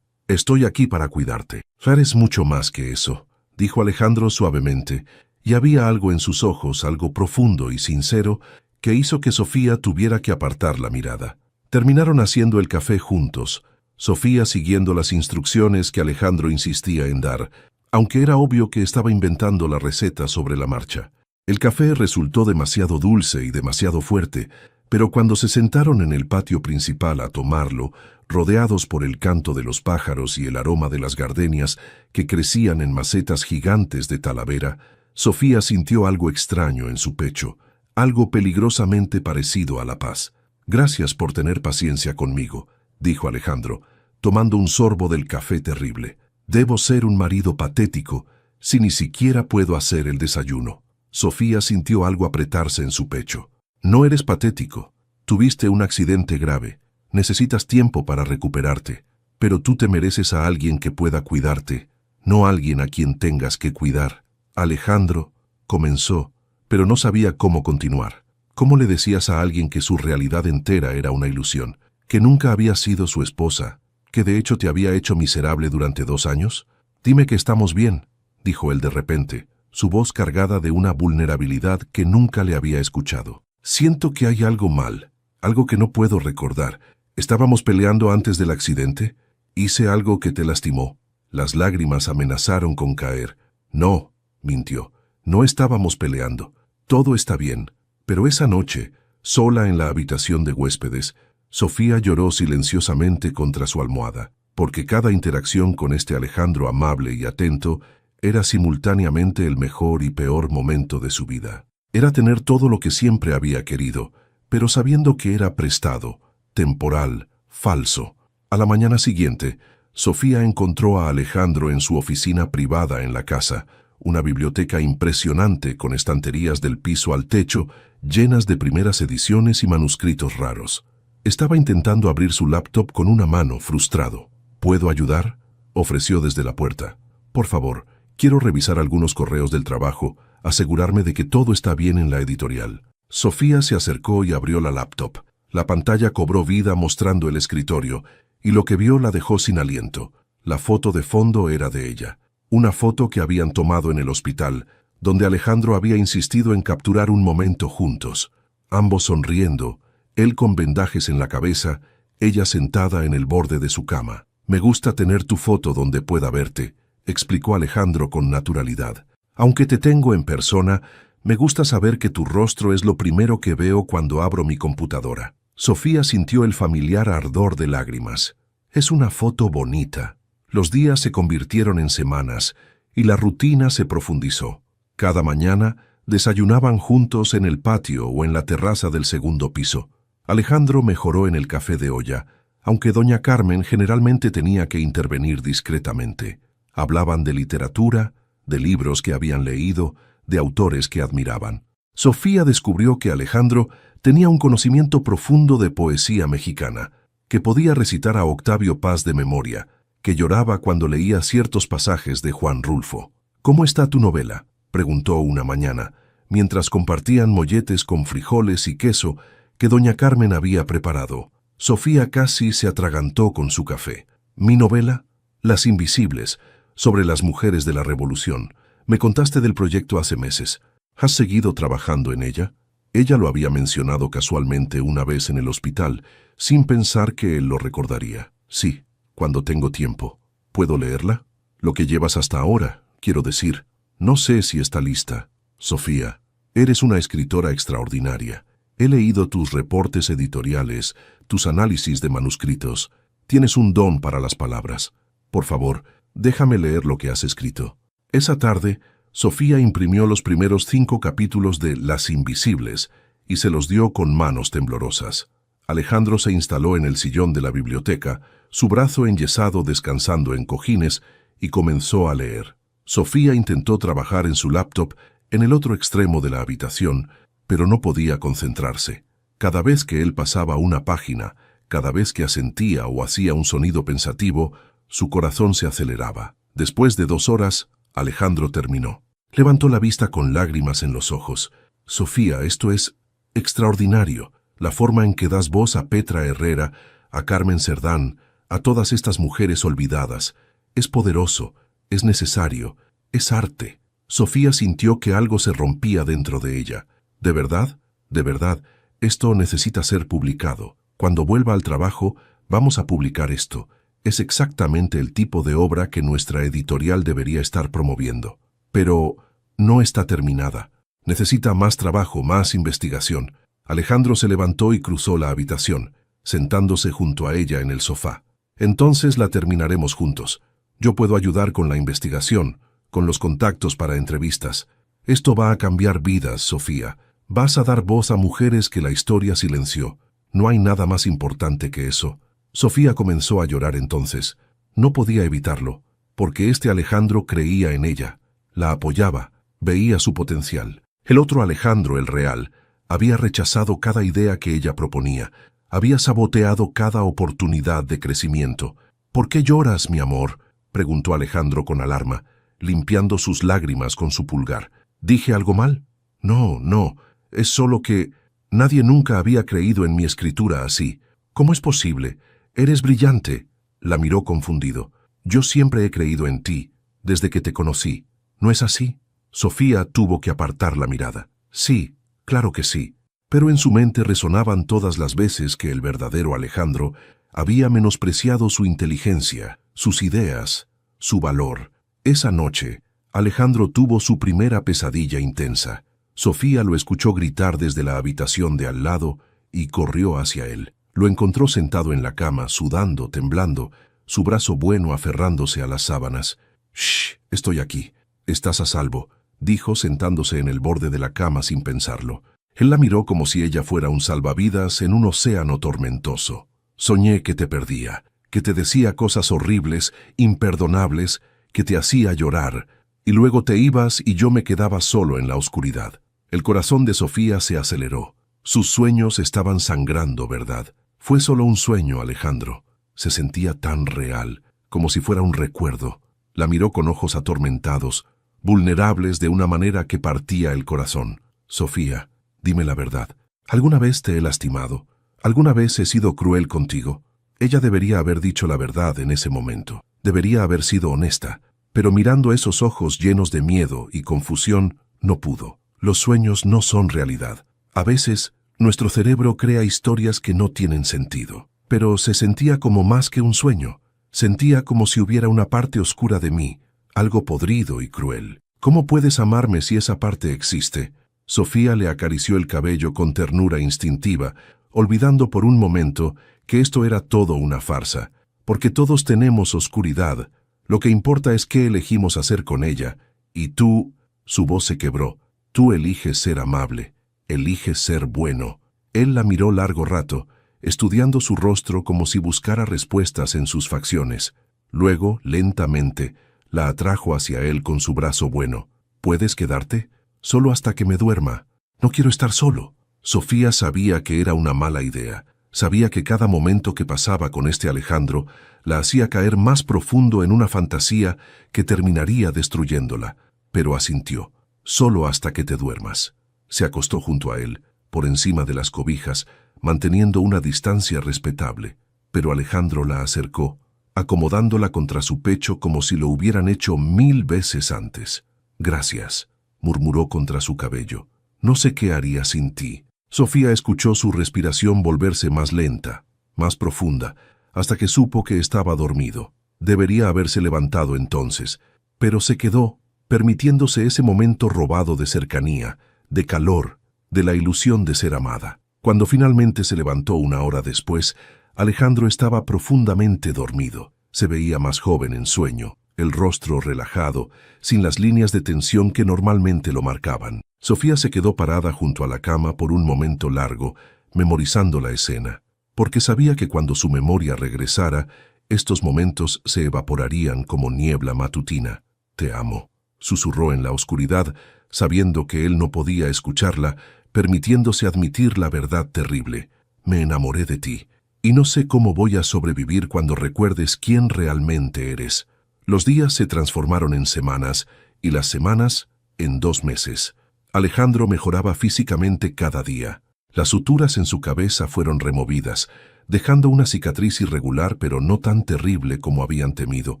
«Estoy aquí para cuidarte». «Eres mucho más que eso», dijo Alejandro suavemente, y había algo en sus ojos, algo profundo y sincero, que hizo que Sofía tuviera que apartar la mirada. Terminaron haciendo el café juntos, Sofía siguiendo las instrucciones que Alejandro insistía en dar, aunque era obvio que estaba inventando la receta sobre la marcha. El café resultó demasiado dulce y demasiado fuerte, pero cuando se sentaron en el patio principal a tomarlo, rodeados por el canto de los pájaros y el aroma de las gardenias que crecían en macetas gigantes de Talavera, Sofía sintió algo extraño en su pecho, algo peligrosamente parecido a la paz. «Gracias por tener paciencia conmigo», dijo Alejandro, tomando un sorbo del café terrible. «Debo ser un marido patético si ni siquiera puedo hacer el desayuno». Sofía sintió algo apretarse en su pecho. «No eres patético. Tuviste un accidente grave. Necesitas tiempo para recuperarte. Pero tú te mereces a alguien que pueda cuidarte, no a alguien a quien tengas que cuidar». Alejandro comenzó, pero no sabía cómo continuar. ¿Cómo le decías a alguien que su realidad entera era una ilusión? ¿Que nunca había sido su esposa? ¿Que de hecho te había hecho miserable durante 2 años? «Dime que estamos bien», dijo él de repente, su voz cargada de una vulnerabilidad que nunca le había escuchado. «Siento que hay algo mal, algo que no puedo recordar. ¿Estábamos peleando antes del accidente? ¿Hice algo que te lastimó?» Las lágrimas amenazaron con caer. «No», mintió, «no estábamos peleando. Todo está bien. Pero esa noche, Sola en la habitación de huéspedes, Sofía lloró silenciosamente contra su almohada, porque cada interacción con este Alejandro amable y atento era simultáneamente el mejor y peor momento de su vida. Era tener todo lo que siempre había querido, pero sabiendo que era prestado, temporal, falso. A la mañana siguiente, Sofía encontró a Alejandro en su oficina privada en la casa, una biblioteca impresionante con estanterías del piso al techo, llenas de primeras ediciones y manuscritos raros. Estaba intentando abrir su laptop con una mano, frustrado. ¿Puedo ayudar?, ofreció desde la puerta. Por favor, quiero revisar algunos correos del trabajo, asegurarme de que todo está bien en la editorial. Sofía se acercó y abrió la laptop. La pantalla cobró vida mostrando el escritorio, y lo que vio la dejó sin aliento. La foto de fondo era de ella. Una foto que habían tomado en el hospital, donde Alejandro había insistido en capturar un momento juntos. Ambos sonriendo, él con vendajes en la cabeza, ella sentada en el borde de su cama. «Me gusta tener tu foto donde pueda verte», explicó Alejandro con naturalidad. «Aunque te tengo en persona, me gusta saber que tu rostro es lo primero que veo cuando abro mi computadora». Sofía sintió el familiar ardor de lágrimas. «Es una foto bonita». Los días se convirtieron en semanas y la rutina se profundizó. Cada mañana desayunaban juntos en el patio o en la terraza del segundo piso. Alejandro mejoró en el café de olla, aunque doña Carmen generalmente tenía que intervenir discretamente. Hablaban de literatura, de libros que habían leído, de autores que admiraban. Sofía descubrió que Alejandro tenía un conocimiento profundo de poesía mexicana, que podía recitar a Octavio Paz de memoria, que lloraba cuando leía ciertos pasajes de Juan Rulfo. «¿Cómo está tu novela?», preguntó una mañana, mientras compartían molletes con frijoles y queso que doña Carmen había preparado. Sofía casi se atragantó con su café. «¿Mi novela? Las Invisibles, sobre las mujeres de la Revolución. Me contaste del proyecto hace meses. ¿Has seguido trabajando en ella?». Ella lo había mencionado casualmente una vez en el hospital, sin pensar que él lo recordaría. «Sí, cuando tengo tiempo. ¿Puedo leerla? Lo que llevas hasta ahora, quiero decir. No sé si está lista». «Sofía, eres una escritora extraordinaria. He leído tus reportes editoriales, tus análisis de manuscritos. Tienes un don para las palabras. Por favor, déjame leer lo que has escrito». Esa tarde, Sofía imprimió los primeros 5 capítulos de Las Invisibles y se los dio con manos temblorosas. Alejandro se instaló en el sillón de la biblioteca, su brazo enyesado descansando en cojines, y comenzó a leer. Sofía intentó trabajar en su laptop en el otro extremo de la habitación, pero no podía concentrarse. Cada vez que él pasaba una página, cada vez que asentía o hacía un sonido pensativo, su corazón se aceleraba. Después de 2 horas, Alejandro terminó. Levantó la vista con lágrimas en los ojos. «Sofía, esto es extraordinario. La forma en que das voz a Petra Herrera, a Carmen Cerdán, a todas estas mujeres olvidadas. Es poderoso, es necesario, es arte». Sofía sintió que algo se rompía dentro de ella. «¿De verdad? De verdad, esto necesita ser publicado. Cuando vuelva al trabajo, vamos a publicar esto. Es exactamente el tipo de obra que nuestra editorial debería estar promoviendo. Pero no está terminada. Necesita más trabajo, más investigación». Alejandro se levantó y cruzó la habitación, sentándose junto a ella en el sofá. «Entonces la terminaremos juntos. Yo puedo ayudar con la investigación, con los contactos para entrevistas. Esto va a cambiar vidas, Sofía. Vas a dar voz a mujeres que la historia silenció. No hay nada más importante que eso». Sofía comenzó a llorar entonces. No podía evitarlo, porque este Alejandro creía en ella, la apoyaba, veía su potencial. El otro Alejandro, el real, había rechazado cada idea que ella proponía, había saboteado cada oportunidad de crecimiento. «¿Por qué lloras, mi amor?», preguntó Alejandro con alarma, limpiando sus lágrimas con su pulgar. «¿Dije algo mal?». No, es solo que nadie nunca había creído en mi escritura así. «¿Cómo es posible? Eres brillante». La miró confundido. «Yo siempre he creído en ti, desde que te conocí. ¿No es así?». Sofía tuvo que apartar la mirada. «Sí, claro que sí». Pero en su mente resonaban todas las veces que el verdadero Alejandro había menospreciado su inteligencia, sus ideas, su valor. Esa noche, Alejandro tuvo su primera pesadilla intensa. Sofía lo escuchó gritar desde la habitación de al lado y corrió hacia él. Lo encontró sentado en la cama, sudando, temblando, su brazo bueno aferrándose a las sábanas. «Shh, estoy aquí. Estás a salvo», dijo sentándose en el borde de la cama sin pensarlo. Él la miró como si ella fuera un salvavidas en un océano tormentoso. «Soñé que te perdía, que te decía cosas horribles, imperdonables, que te hacía llorar, y luego te ibas y yo me quedaba solo en la oscuridad». El corazón de Sofía se aceleró. Sus sueños estaban sangrando, ¿verdad? Fue solo un sueño, Alejandro. Se sentía tan real, como si fuera un recuerdo. La miró con ojos atormentados, vulnerables de una manera que partía el corazón. «Sofía, dime la verdad. ¿Alguna vez te he lastimado? ¿Alguna vez he sido cruel contigo?» Ella debería haber dicho la verdad en ese momento. Debería haber sido honesta. Pero mirando esos ojos llenos de miedo y confusión, no pudo. Los sueños no son realidad. A veces, nuestro cerebro crea historias que no tienen sentido. Pero se sentía como más que un sueño. Sentía como si hubiera una parte oscura de mí, algo podrido y cruel. ¿Cómo puedes amarme si esa parte existe? Sofía le acarició el cabello con ternura instintiva, olvidando por un momento que esto era todo una farsa. Porque todos tenemos oscuridad. Lo que importa es qué elegimos hacer con ella. Y tú... Su voz se quebró. Tú eliges ser amable. Eliges ser bueno. Él la miró largo rato, estudiando su rostro como si buscara respuestas en sus facciones. Luego, lentamente, la atrajo hacia él con su brazo bueno. «¿Puedes quedarte? Solo hasta que me duerma. No quiero estar solo». Sofía sabía que era una mala idea. Sabía que cada momento que pasaba con este Alejandro la hacía caer más profundo en una fantasía que terminaría destruyéndola. Pero asintió. «Solo hasta que te duermas». Se acostó junto a él, por encima de las cobijas, manteniendo una distancia respetable. Pero Alejandro la acercó, acomodándola contra su pecho como si lo hubieran hecho 1000 veces antes. «Gracias», murmuró contra su cabello. «No sé qué haría sin ti». Sofía escuchó su respiración volverse más lenta, más profunda, hasta que supo que estaba dormido. Debería haberse levantado entonces, pero se quedó, permitiéndose ese momento robado de cercanía, de calor, de la ilusión de ser amada. Cuando finalmente se levantó una hora después, Alejandro estaba profundamente dormido. Se veía más joven en sueño, el rostro relajado, sin las líneas de tensión que normalmente lo marcaban. Sofía se quedó parada junto a la cama por un momento largo, memorizando la escena, porque sabía que cuando su memoria regresara, estos momentos se evaporarían como niebla matutina. «Te amo», susurró en la oscuridad, sabiendo que él no podía escucharla, permitiéndose admitir la verdad terrible. «Me enamoré de ti, y no sé cómo voy a sobrevivir cuando recuerdes quién realmente eres». Los días se transformaron en semanas, y las semanas en 2 meses. Alejandro mejoraba físicamente cada día. Las suturas en su cabeza fueron removidas, dejando una cicatriz irregular pero no tan terrible como habían temido.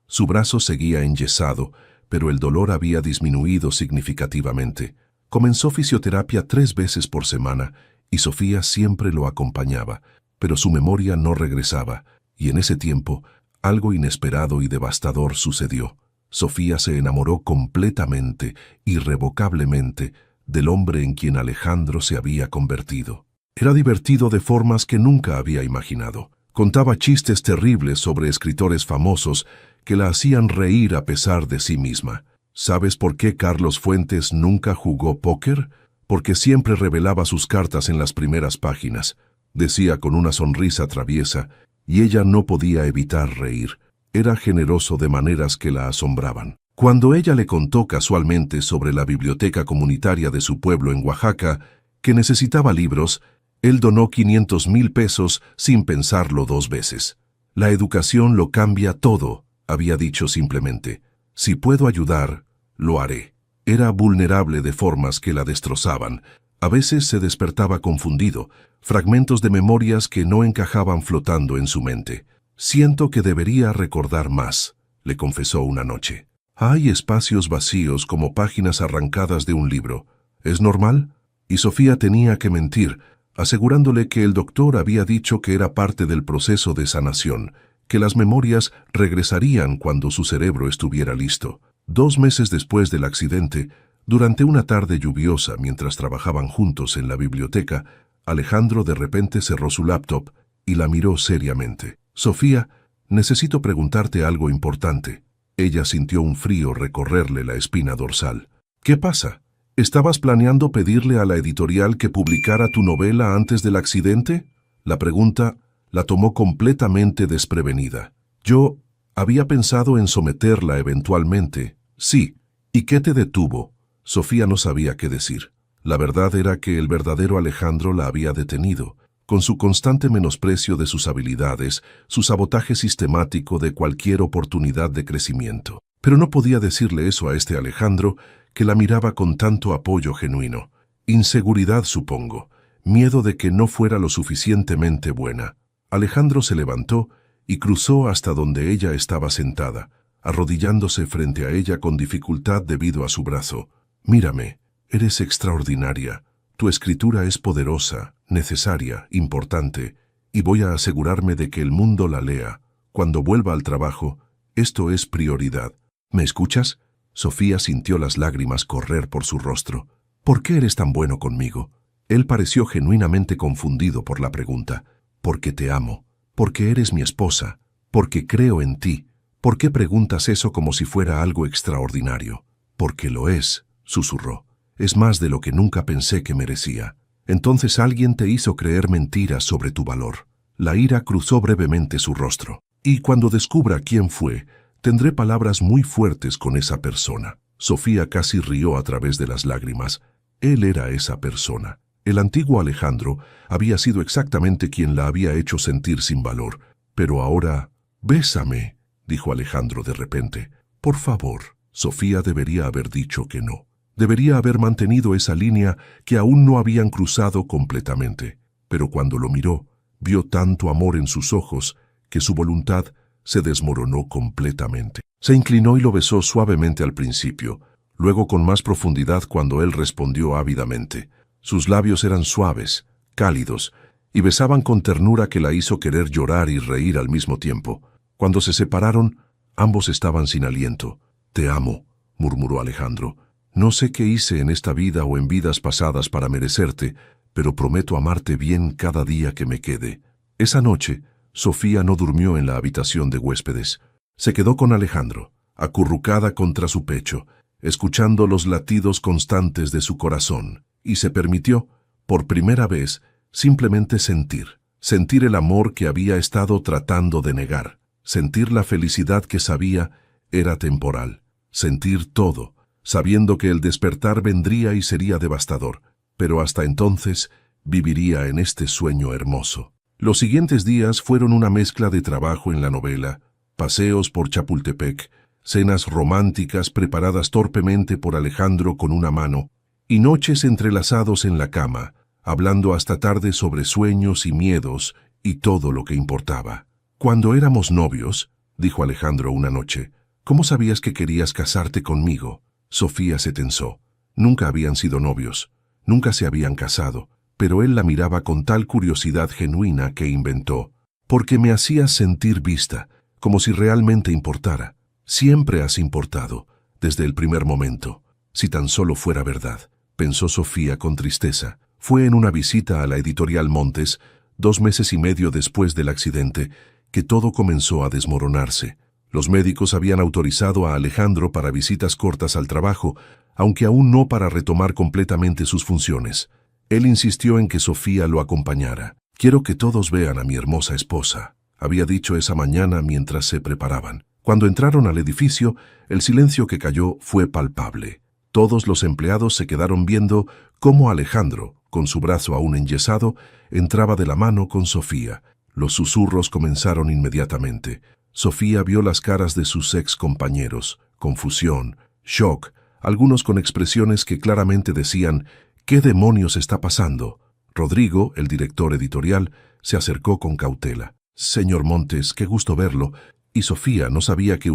Su brazo seguía enyesado, pero el dolor había disminuido significativamente. Comenzó fisioterapia 3 veces por semana, y Sofía siempre lo acompañaba, pero su memoria no regresaba, y en ese tiempo, algo inesperado y devastador sucedió. Sofía se enamoró completamente, irrevocablemente, del hombre en quien Alejandro se había convertido. Era divertido de formas que nunca había imaginado. Contaba chistes terribles sobre escritores famosos que la hacían reír a pesar de sí misma. ¿Sabes por qué Carlos Fuentes nunca jugó póker? Porque siempre revelaba sus cartas en las primeras páginas, decía con una sonrisa traviesa, y ella no podía evitar reír. Era generoso de maneras que la asombraban. Cuando ella le contó casualmente sobre la biblioteca comunitaria de su pueblo en Oaxaca, que necesitaba libros, él donó 500,000 pesos sin pensarlo 2 veces. «La educación lo cambia todo», había dicho simplemente. «Si puedo ayudar, lo haré». Era vulnerable de formas que la destrozaban. A veces se despertaba confundido, fragmentos de memorias que no encajaban flotando en su mente. «Siento que debería recordar más», le confesó una noche. «Hay espacios vacíos como páginas arrancadas de un libro. ¿Es normal?» Y Sofía tenía que mentir, asegurándole que el doctor había dicho que era parte del proceso de sanación, que las memorias regresarían cuando su cerebro estuviera listo. 2 meses después del accidente, Durante una tarde lluviosa, mientras trabajaban juntos en la biblioteca, Alejandro de repente cerró su laptop y la miró seriamente. «Sofía, necesito preguntarte algo importante». Ella sintió un frío recorrerle la espina dorsal. «¿Qué pasa? ¿Estabas planeando pedirle a la editorial que publicara tu novela antes del accidente?» La pregunta la tomó completamente desprevenida. «Yo había pensado en someterla eventualmente». «Sí. ¿Y qué te detuvo?» Sofía no sabía qué decir. La verdad era que el verdadero Alejandro la había detenido, con su constante menosprecio de sus habilidades, su sabotaje sistemático de cualquier oportunidad de crecimiento. Pero no podía decirle eso a este Alejandro, que la miraba con tanto apoyo genuino. Inseguridad, supongo, miedo de que no fuera lo suficientemente buena. Alejandro se levantó y cruzó hasta donde ella estaba sentada, arrodillándose frente a ella con dificultad debido a su brazo. «Mírame, eres extraordinaria. Tu escritura es poderosa, necesaria, importante, y voy a asegurarme de que el mundo la lea. Cuando vuelva al trabajo, esto es prioridad. ¿Me escuchas?» Sofía sintió las lágrimas correr por su rostro. «¿Por qué eres tan bueno conmigo?» Él pareció genuinamente confundido por la pregunta. «Porque te amo, porque eres mi esposa, porque creo en ti». «¿Por qué preguntas eso como si fuera algo extraordinario?» «Porque lo es», susurró. «Es más de lo que nunca pensé que merecía». «Entonces alguien te hizo creer mentiras sobre tu valor». La ira cruzó brevemente su rostro. «Y cuando descubra quién fue, tendré palabras muy fuertes con esa persona». Sofía casi rió a través de las lágrimas. Él era esa persona. El antiguo Alejandro había sido exactamente quien la había hecho sentir sin valor. Pero ahora... «Bésame», dijo Alejandro de repente. «Por favor». Sofía debería haber dicho que no. Debería haber mantenido esa línea que aún no habían cruzado completamente. Pero cuando lo miró, vio tanto amor en sus ojos que su voluntad se desmoronó completamente. Se inclinó y lo besó suavemente al principio, luego con más profundidad cuando él respondió ávidamente. Sus labios eran suaves, cálidos, y besaban con ternura que la hizo querer llorar y reír al mismo tiempo. Cuando se separaron, ambos estaban sin aliento. «Te amo», murmuró Alejandro. «No sé qué hice en esta vida o en vidas pasadas para merecerte, pero prometo amarte bien cada día que me quede». Esa noche, Sofía no durmió en la habitación de huéspedes. Se quedó con Alejandro, acurrucada contra su pecho, escuchando los latidos constantes de su corazón, y se permitió, por primera vez, simplemente sentir el amor que había estado tratando de negar, sentir la felicidad que sabía era temporal, sentir todo, sabiendo que el despertar vendría y sería devastador, pero hasta entonces viviría en este sueño hermoso. Los siguientes días fueron una mezcla de trabajo en la novela, paseos por Chapultepec, cenas románticas preparadas torpemente por Alejandro con una mano, y noches entrelazados en la cama, hablando hasta tarde sobre sueños y miedos y todo lo que importaba. «Cuando éramos novios», dijo Alejandro una noche, «¿cómo sabías que querías casarte conmigo?» Sofía se tensó. Nunca habían sido novios, nunca se habían casado, pero él la miraba con tal curiosidad genuina que inventó. «Porque me hacías sentir vista, como si realmente importara. Siempre has importado, desde el primer momento. Si tan solo fuera verdad», pensó Sofía con tristeza. Fue en una visita a la editorial Montes, 2 meses y medio después del accidente, que todo comenzó a desmoronarse. Los médicos habían autorizado a Alejandro para visitas cortas al trabajo, aunque aún no para retomar completamente sus funciones. Él insistió en que Sofía lo acompañara. «Quiero que todos vean a mi hermosa esposa», había dicho esa mañana mientras se preparaban. Cuando entraron al edificio, el silencio que cayó fue palpable. Todos los empleados se quedaron viendo cómo Alejandro, con su brazo aún enyesado, entraba de la mano con Sofía. Los susurros comenzaron inmediatamente. Sofía vio las caras de sus ex compañeros, confusión, shock, algunos con expresiones que claramente decían «¿Qué demonios está pasando?». Rodrigo, el director editorial, se acercó con cautela. «Señor Montes, qué gusto verlo. Y Sofía, no sabía que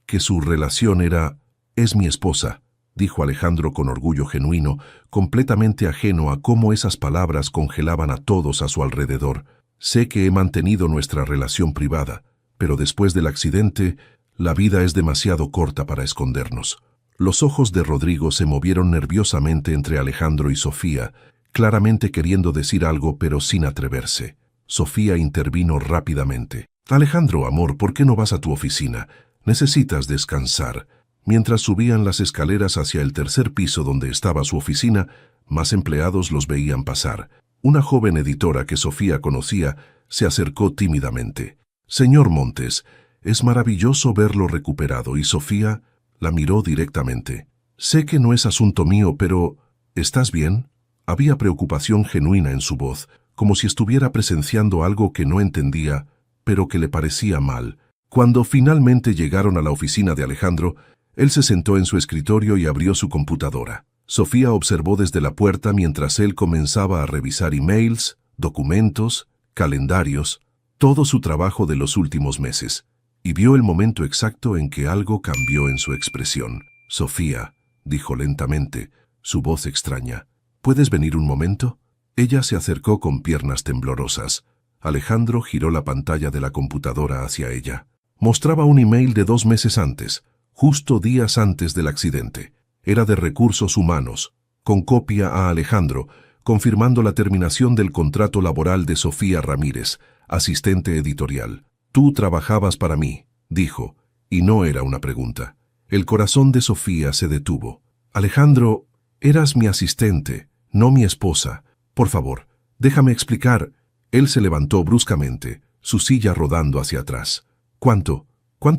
que su relación era... Es mi esposa», dijo Alejandro con orgullo genuino, completamente ajeno a cómo esas palabras congelaban a todos a su alrededor. «Sé que he mantenido nuestra relación privada, pero después del accidente, la vida es demasiado corta para escondernos». Los ojos de Rodrigo se movieron nerviosamente entre Alejandro y Sofía, claramente queriendo decir algo pero sin atreverse. Sofía intervino rápidamente. «Alejandro, amor, ¿por qué no vas a tu oficina? Necesitas descansar». Mientras subían las escaleras hacia el tercer piso donde estaba su oficina, más empleados los veían pasar. Una joven editora que Sofía conocía se acercó tímidamente. «Señor Montes, es maravilloso verlo recuperado», y Sofía la miró directamente. «Sé que no es asunto mío, pero ¿estás bien?». Había preocupación genuina en su voz, como si estuviera presenciando algo que no entendía, pero que le parecía mal. Cuando finalmente llegaron a la oficina de Alejandro, él se sentó en su escritorio y abrió su computadora. Sofía observó desde la puerta mientras él comenzaba a revisar emails, documentos, calendarios, todo su trabajo de los últimos meses, y vio el momento exacto en que algo cambió en su expresión. «Sofía», dijo lentamente, su voz extraña, «¿puedes venir un momento?». Ella se acercó con piernas temblorosas. Alejandro giró la pantalla de la computadora hacia ella. Mostraba un email de 2 meses antes, justo días antes del accidente. Era de Recursos Humanos, con copia a Alejandro, confirmando la terminación del contrato laboral de Sofía Ramírez, asistente editorial. «Tú trabajabas para mí», dijo, y no era una pregunta. El corazón de Sofía se detuvo. «Alejandro, eras mi asistente, no mi esposa. Por favor, déjame explicar». Él se levantó bruscamente, su silla rodando hacia atrás. «¿Cuánto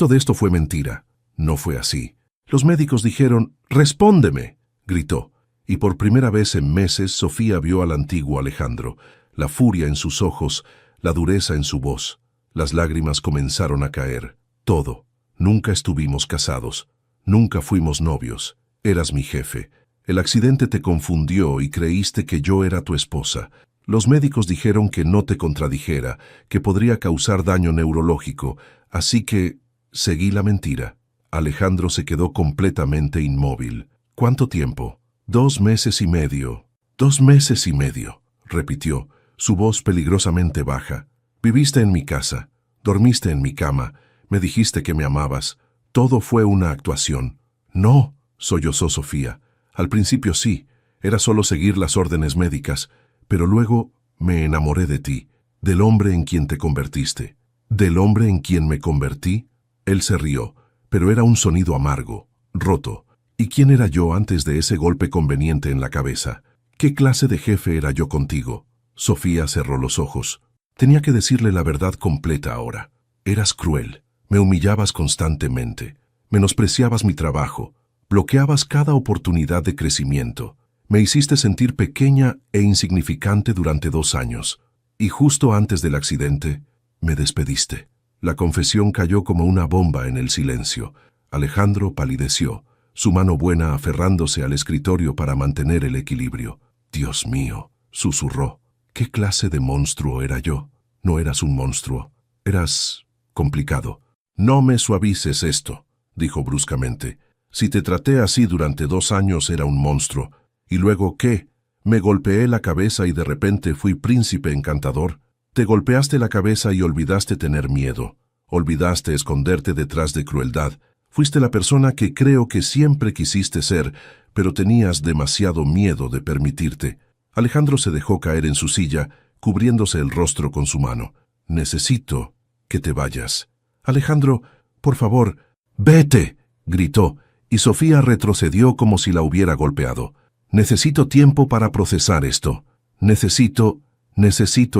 de esto fue mentira?». «No fue así. Los médicos dijeron, ¡respóndeme!», gritó. Y por primera vez en meses Sofía vio al antiguo Alejandro, la furia en sus ojos, la dureza en su voz. Las lágrimas comenzaron a caer. «Todo. Nunca estuvimos casados. Nunca fuimos novios. Eras mi jefe. El accidente te confundió y creíste que yo era tu esposa. Los médicos dijeron que no te contradijera, que podría causar daño neurológico, así que seguí la mentira». Alejandro se quedó completamente inmóvil. «¿Cuánto tiempo?». 2 meses y medio. 2 meses y medio, repitió, su voz peligrosamente baja. «Viviste en mi casa, dormiste en mi cama, me dijiste que me amabas. Todo fue una actuación». «No», sollozó Sofía. «Al principio sí, era solo seguir las órdenes médicas, pero luego me enamoré de ti, del hombre en quien te convertiste». «¿Del hombre en quien me convertí?». Él se rió, pero era un sonido amargo, roto. «¿Y quién era yo antes de ese golpe conveniente en la cabeza? ¿Qué clase de jefe era yo contigo?». Sofía cerró los ojos. Tenía que decirle la verdad completa ahora. «Eras cruel, me humillabas constantemente, menospreciabas mi trabajo, bloqueabas cada oportunidad de crecimiento, me hiciste sentir pequeña e insignificante durante 2 años, y justo antes del accidente, me despediste». La confesión cayó como una bomba en el silencio. Alejandro palideció, su mano buena aferrándose al escritorio para mantener el equilibrio. «Dios mío», susurró, «¿qué clase de monstruo era yo?». «No eras un monstruo, eras complicado». «No me suavices esto», dijo bruscamente. «Si te traté así durante 2 años era un monstruo. ¿Y luego qué? ¿Me golpeé la cabeza y de repente fui príncipe encantador? Te golpeaste la cabeza y olvidaste tener miedo. Olvidaste esconderte detrás de crueldad. Fuiste la persona que creo que siempre quisiste ser, pero tenías demasiado miedo de permitirte». Alejandro se dejó caer en su silla, cubriéndose el rostro con su mano. «Necesito que te vayas». «Alejandro, por favor». «¡Vete!», gritó, y Sofía retrocedió como si la hubiera golpeado. «Necesito tiempo para procesar esto. Necesito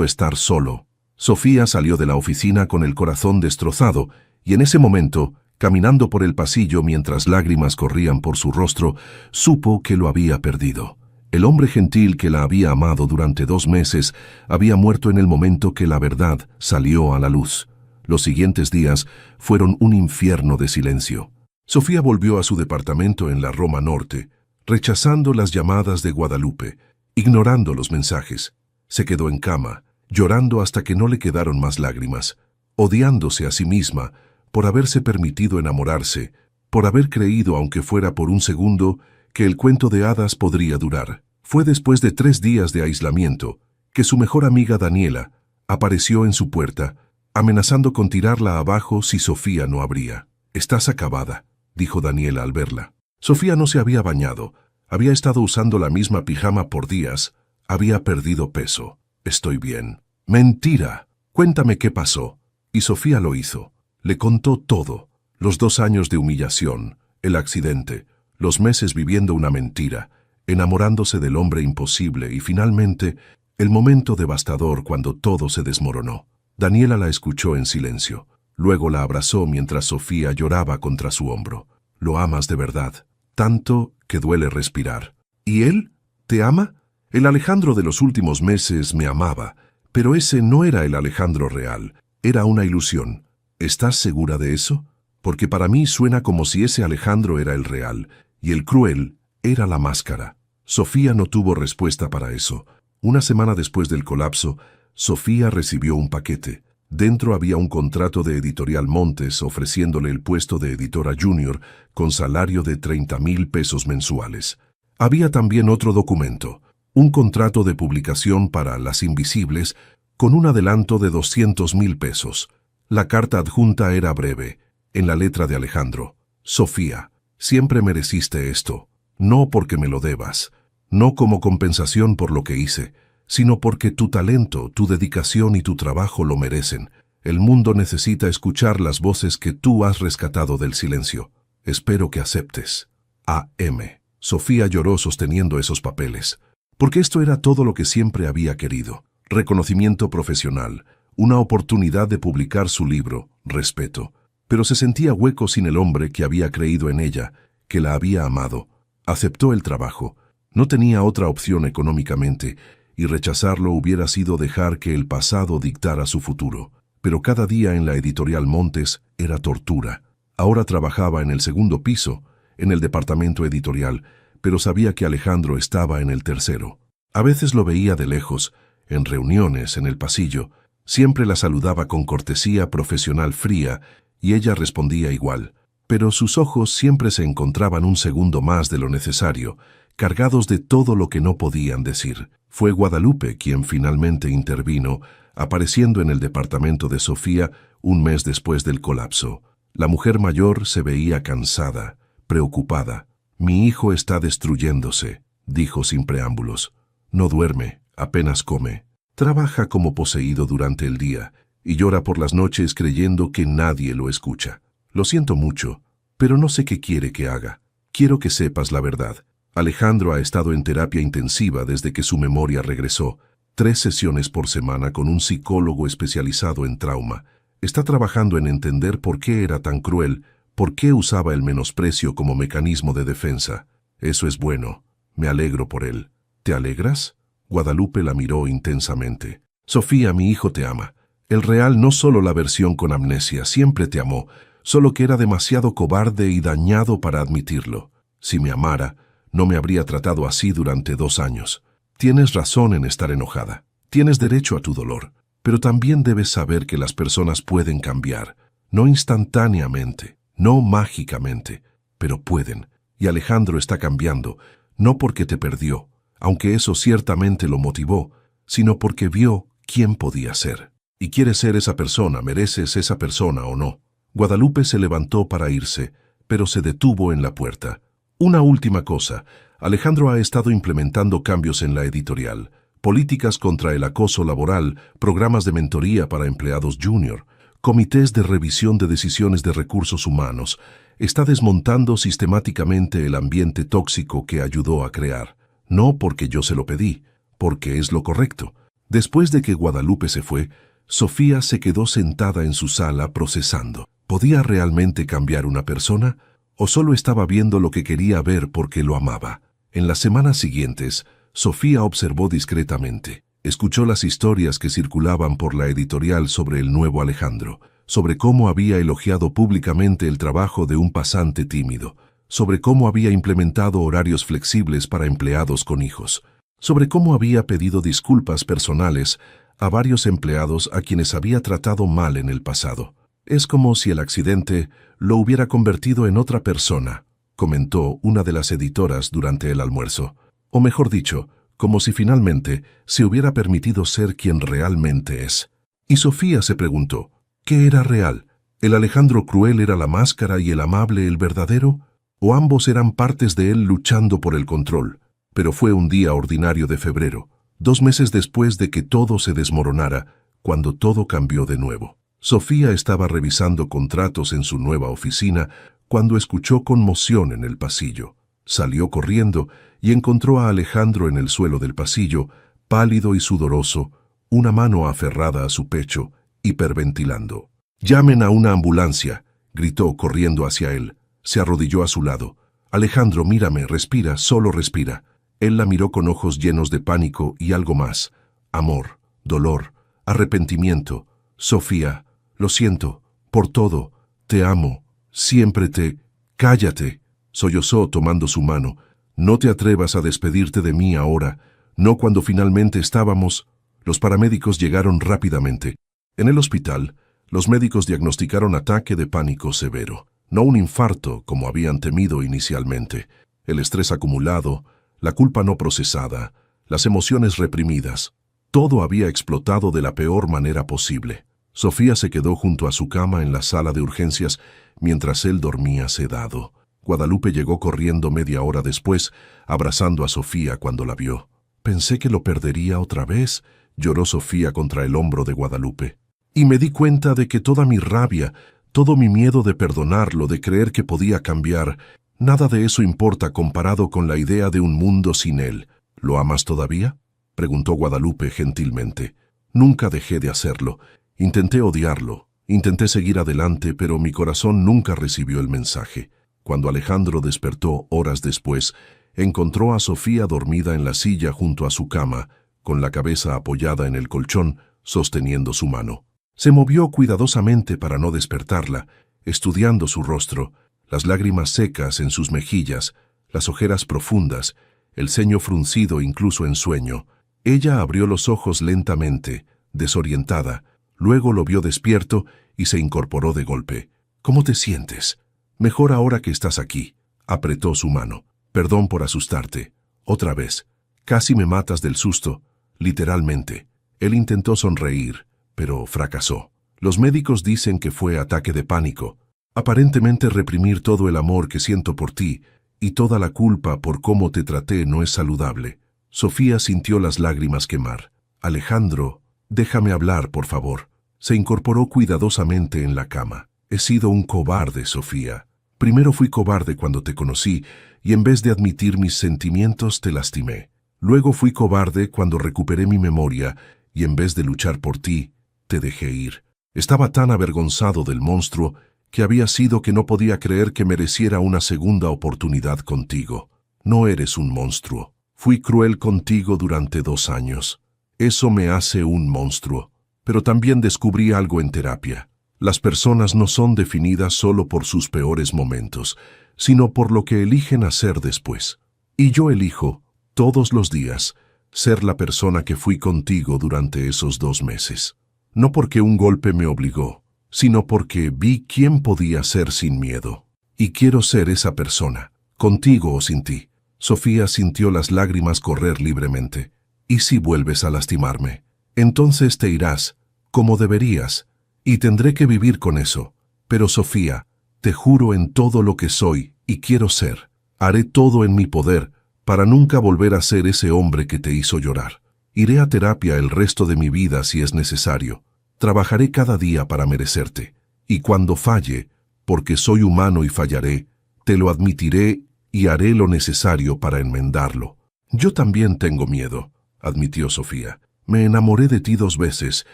estar solo». Sofía salió de la oficina con el corazón destrozado, y en ese momento, caminando por el pasillo mientras lágrimas corrían por su rostro, supo que lo había perdido. El hombre gentil que la había amado durante 2 meses había muerto en el momento que la verdad salió a la luz. Los siguientes días fueron un infierno de silencio. Sofía volvió a su departamento en la Roma Norte, rechazando las llamadas de Guadalupe, ignorando los mensajes. Se quedó en cama, llorando hasta que no le quedaron más lágrimas, odiándose a sí misma por haberse permitido enamorarse, por haber creído, aunque fuera por un segundo, que el cuento de hadas podría durar. Fue después de 3 días de aislamiento que su mejor amiga Daniela apareció en su puerta, amenazando con tirarla abajo si Sofía no abría. «Estás acabada», dijo Daniela al verla. Sofía no se había bañado, había estado usando la misma pijama por días, había perdido peso. Estoy bien. Mentira. Cuéntame qué pasó. Y Sofía lo hizo. Le contó todo. Los 2 años de humillación, el accidente, los meses viviendo una mentira, enamorándose del hombre imposible y finalmente el momento devastador cuando todo se desmoronó. Daniela la escuchó en silencio. Luego la abrazó mientras Sofía lloraba contra su hombro. Lo amas de verdad, tanto que duele respirar. ¿Y él? ¿Te ama? El Alejandro de los últimos meses me amaba, pero ese no era el Alejandro real, era una ilusión. ¿Estás segura de eso? Porque para mí suena como si ese Alejandro era el real, y el cruel era la máscara. Sofía no tuvo respuesta para eso. Una semana después del colapso, Sofía recibió un paquete. Dentro había un contrato de Editorial Montes ofreciéndole el puesto de editora junior con salario de 30,000 pesos mensuales. Había también otro documento, un contrato de publicación para Las Invisibles con un adelanto de 200,000 pesos. La carta adjunta era breve, en la letra de Alejandro. Sofía, siempre mereciste esto, no porque me lo debas, no como compensación por lo que hice, sino porque tu talento, tu dedicación y tu trabajo lo merecen. El mundo necesita escuchar las voces que tú has rescatado del silencio. Espero que aceptes. A.M. Sofía lloró sosteniendo esos papeles, porque esto era todo lo que siempre había querido. Reconocimiento profesional, una oportunidad de publicar su libro, respeto. Pero se sentía hueco sin el hombre que había creído en ella, que la había amado. Aceptó el trabajo. No tenía otra opción económicamente, y rechazarlo hubiera sido dejar que el pasado dictara su futuro. Pero cada día en la Editorial Montes era tortura. Ahora trabajaba en el 2º piso, en el departamento editorial, pero sabía que Alejandro estaba en el 3º. A veces lo veía de lejos, en reuniones, en el pasillo. Siempre la saludaba con cortesía profesional fría, y ella respondía igual. Pero sus ojos siempre se encontraban un segundo más de lo necesario, cargados de todo lo que no podían decir. Fue Guadalupe quien finalmente intervino, apareciendo en el departamento de Sofía un mes después del colapso. La mujer mayor se veía cansada, preocupada. «Mi hijo está destruyéndose», dijo sin preámbulos. «No duerme, apenas come. Trabaja como poseído durante el día y llora por las noches creyendo que nadie lo escucha. Lo siento mucho, pero no sé qué quiere que haga. Quiero que sepas la verdad. Alejandro ha estado en terapia intensiva desde que su memoria regresó. 3 sesiones por semana con un psicólogo especializado en trauma. Está trabajando en entender por qué era tan cruel, por qué usaba el menosprecio como mecanismo de defensa. Eso es bueno. Me alegro por él. ¿Te alegras?» Guadalupe la miró intensamente. «Sofía, mi hijo te ama. El real, no solo la versión con amnesia, siempre te amó, solo que era demasiado cobarde y dañado para admitirlo. Si me amara, no me habría tratado así durante 2 años. Tienes razón en estar enojada. Tienes derecho a tu dolor. Pero también debes saber que las personas pueden cambiar. No instantáneamente, no mágicamente, pero pueden. Y Alejandro está cambiando, no porque te perdió, aunque eso ciertamente lo motivó, sino porque vio quién podía ser. Y quieres ser esa persona, mereces esa persona o no». Guadalupe se levantó para irse, pero se detuvo en la puerta. «Una última cosa. Alejandro ha estado implementando cambios en la editorial, políticas contra el acoso laboral, programas de mentoría para empleados junior, comités de revisión de decisiones de recursos humanos. Está desmontando sistemáticamente el ambiente tóxico que ayudó a crear. No porque yo se lo pedí, porque es lo correcto». Después de que Guadalupe se fue, Sofía se quedó sentada en su sala procesando. ¿Podía realmente cambiar una persona? ¿O solo estaba viendo lo que quería ver porque lo amaba? En las semanas siguientes, Sofía observó discretamente. Escuchó las historias que circulaban por la editorial sobre el nuevo Alejandro, sobre cómo había elogiado públicamente el trabajo de un pasante tímido, sobre cómo había implementado horarios flexibles para empleados con hijos, sobre cómo había pedido disculpas personales a varios empleados a quienes había tratado mal en el pasado. «Es como si el accidente lo hubiera convertido en otra persona», comentó una de las editoras durante el almuerzo. O mejor dicho, como si finalmente se hubiera permitido ser quien realmente es. Y Sofía se preguntó, ¿qué era real? ¿El Alejandro cruel era la máscara y el amable el verdadero? o ambos eran partes de él luchando por el control. Pero fue un día ordinario de febrero, 2 meses después de que todo se desmoronara, cuando todo cambió de nuevo. Sofía estaba revisando contratos en su nueva oficina cuando escuchó conmoción en el pasillo. Salió corriendo y encontró a Alejandro en el suelo del pasillo, pálido y sudoroso, una mano aferrada a su pecho, hiperventilando. «¡Llamen a una ambulancia!», gritó corriendo hacia él. Se arrodilló a su lado. «Alejandro, mírame, respira, solo respira». Él la miró con ojos llenos de pánico y algo más. Amor, dolor, arrepentimiento. «Sofía, lo siento, por todo, te amo, siempre te...». «Cállate», sollozó tomando su mano. «No te atrevas a despedirte de mí ahora, no cuando finalmente estábamos...». Los paramédicos llegaron rápidamente. En el hospital, los médicos diagnosticaron ataque de pánico severo. No un infarto, como habían temido inicialmente. El estrés acumulado, la culpa no procesada, las emociones reprimidas. Todo había explotado de la peor manera posible. Sofía se quedó junto a su cama en la sala de urgencias mientras él dormía sedado. Guadalupe llegó corriendo media hora después, abrazando a Sofía cuando la vio. «Pensé que lo perdería otra vez», lloró Sofía contra el hombro de Guadalupe. «Y me di cuenta de que toda mi rabia, todo mi miedo de perdonarlo, de creer que podía cambiar, nada de eso importa comparado con la idea de un mundo sin él. ¿Lo amas todavía?», preguntó Guadalupe gentilmente. «Nunca dejé de hacerlo. Intenté odiarlo, intenté seguir adelante, pero mi corazón nunca recibió el mensaje». Cuando Alejandro despertó horas después, encontró a Sofía dormida en la silla junto a su cama, con la cabeza apoyada en el colchón, sosteniendo su mano. Se movió cuidadosamente para no despertarla, estudiando su rostro, las lágrimas secas en sus mejillas, las ojeras profundas, el ceño fruncido incluso en sueño. Ella abrió los ojos lentamente, desorientada, luego lo vio despierto y se incorporó de golpe. «¿Cómo te sientes?». «Mejor ahora que estás aquí», apretó su mano. «Perdón por asustarte. Otra vez. Casi me matas del susto, literalmente». Él intentó sonreír, pero fracasó. «Los médicos dicen que fue ataque de pánico. Aparentemente reprimir todo el amor que siento por ti y toda la culpa por cómo te traté no es saludable». Sofía sintió las lágrimas quemar. «Alejandro, déjame hablar, por favor». Se incorporó cuidadosamente en la cama. «He sido un cobarde, Sofía. Primero fui cobarde cuando te conocí y en vez de admitir mis sentimientos te lastimé. Luego fui cobarde cuando recuperé mi memoria y en vez de luchar por ti, te dejé ir. Estaba tan avergonzado del monstruo que había sido que no podía creer que mereciera una segunda oportunidad contigo. No eres un monstruo. Fui cruel contigo durante 2 años. Eso me hace un monstruo. Pero también descubrí algo en terapia. Las personas no son definidas solo por sus peores momentos, sino por lo que eligen hacer después. Y yo elijo, todos los días, ser la persona que fui contigo durante esos 2 meses. No porque un golpe me obligó, sino porque vi quién podía ser sin miedo. Y quiero ser esa persona, contigo o sin ti». Sofía sintió las lágrimas correr libremente. «¿Y si vuelves a lastimarme? Entonces te irás, como deberías, y tendré que vivir con eso. Pero Sofía, te juro en todo lo que soy y quiero ser, haré todo en mi poder para nunca volver a ser ese hombre que te hizo llorar. Iré a terapia el resto de mi vida si es necesario. Trabajaré cada día para merecerte. Y cuando falle, porque soy humano y fallaré, te lo admitiré y haré lo necesario para enmendarlo». «Yo también tengo miedo», admitió Sofía. «Me enamoré de ti 2 veces,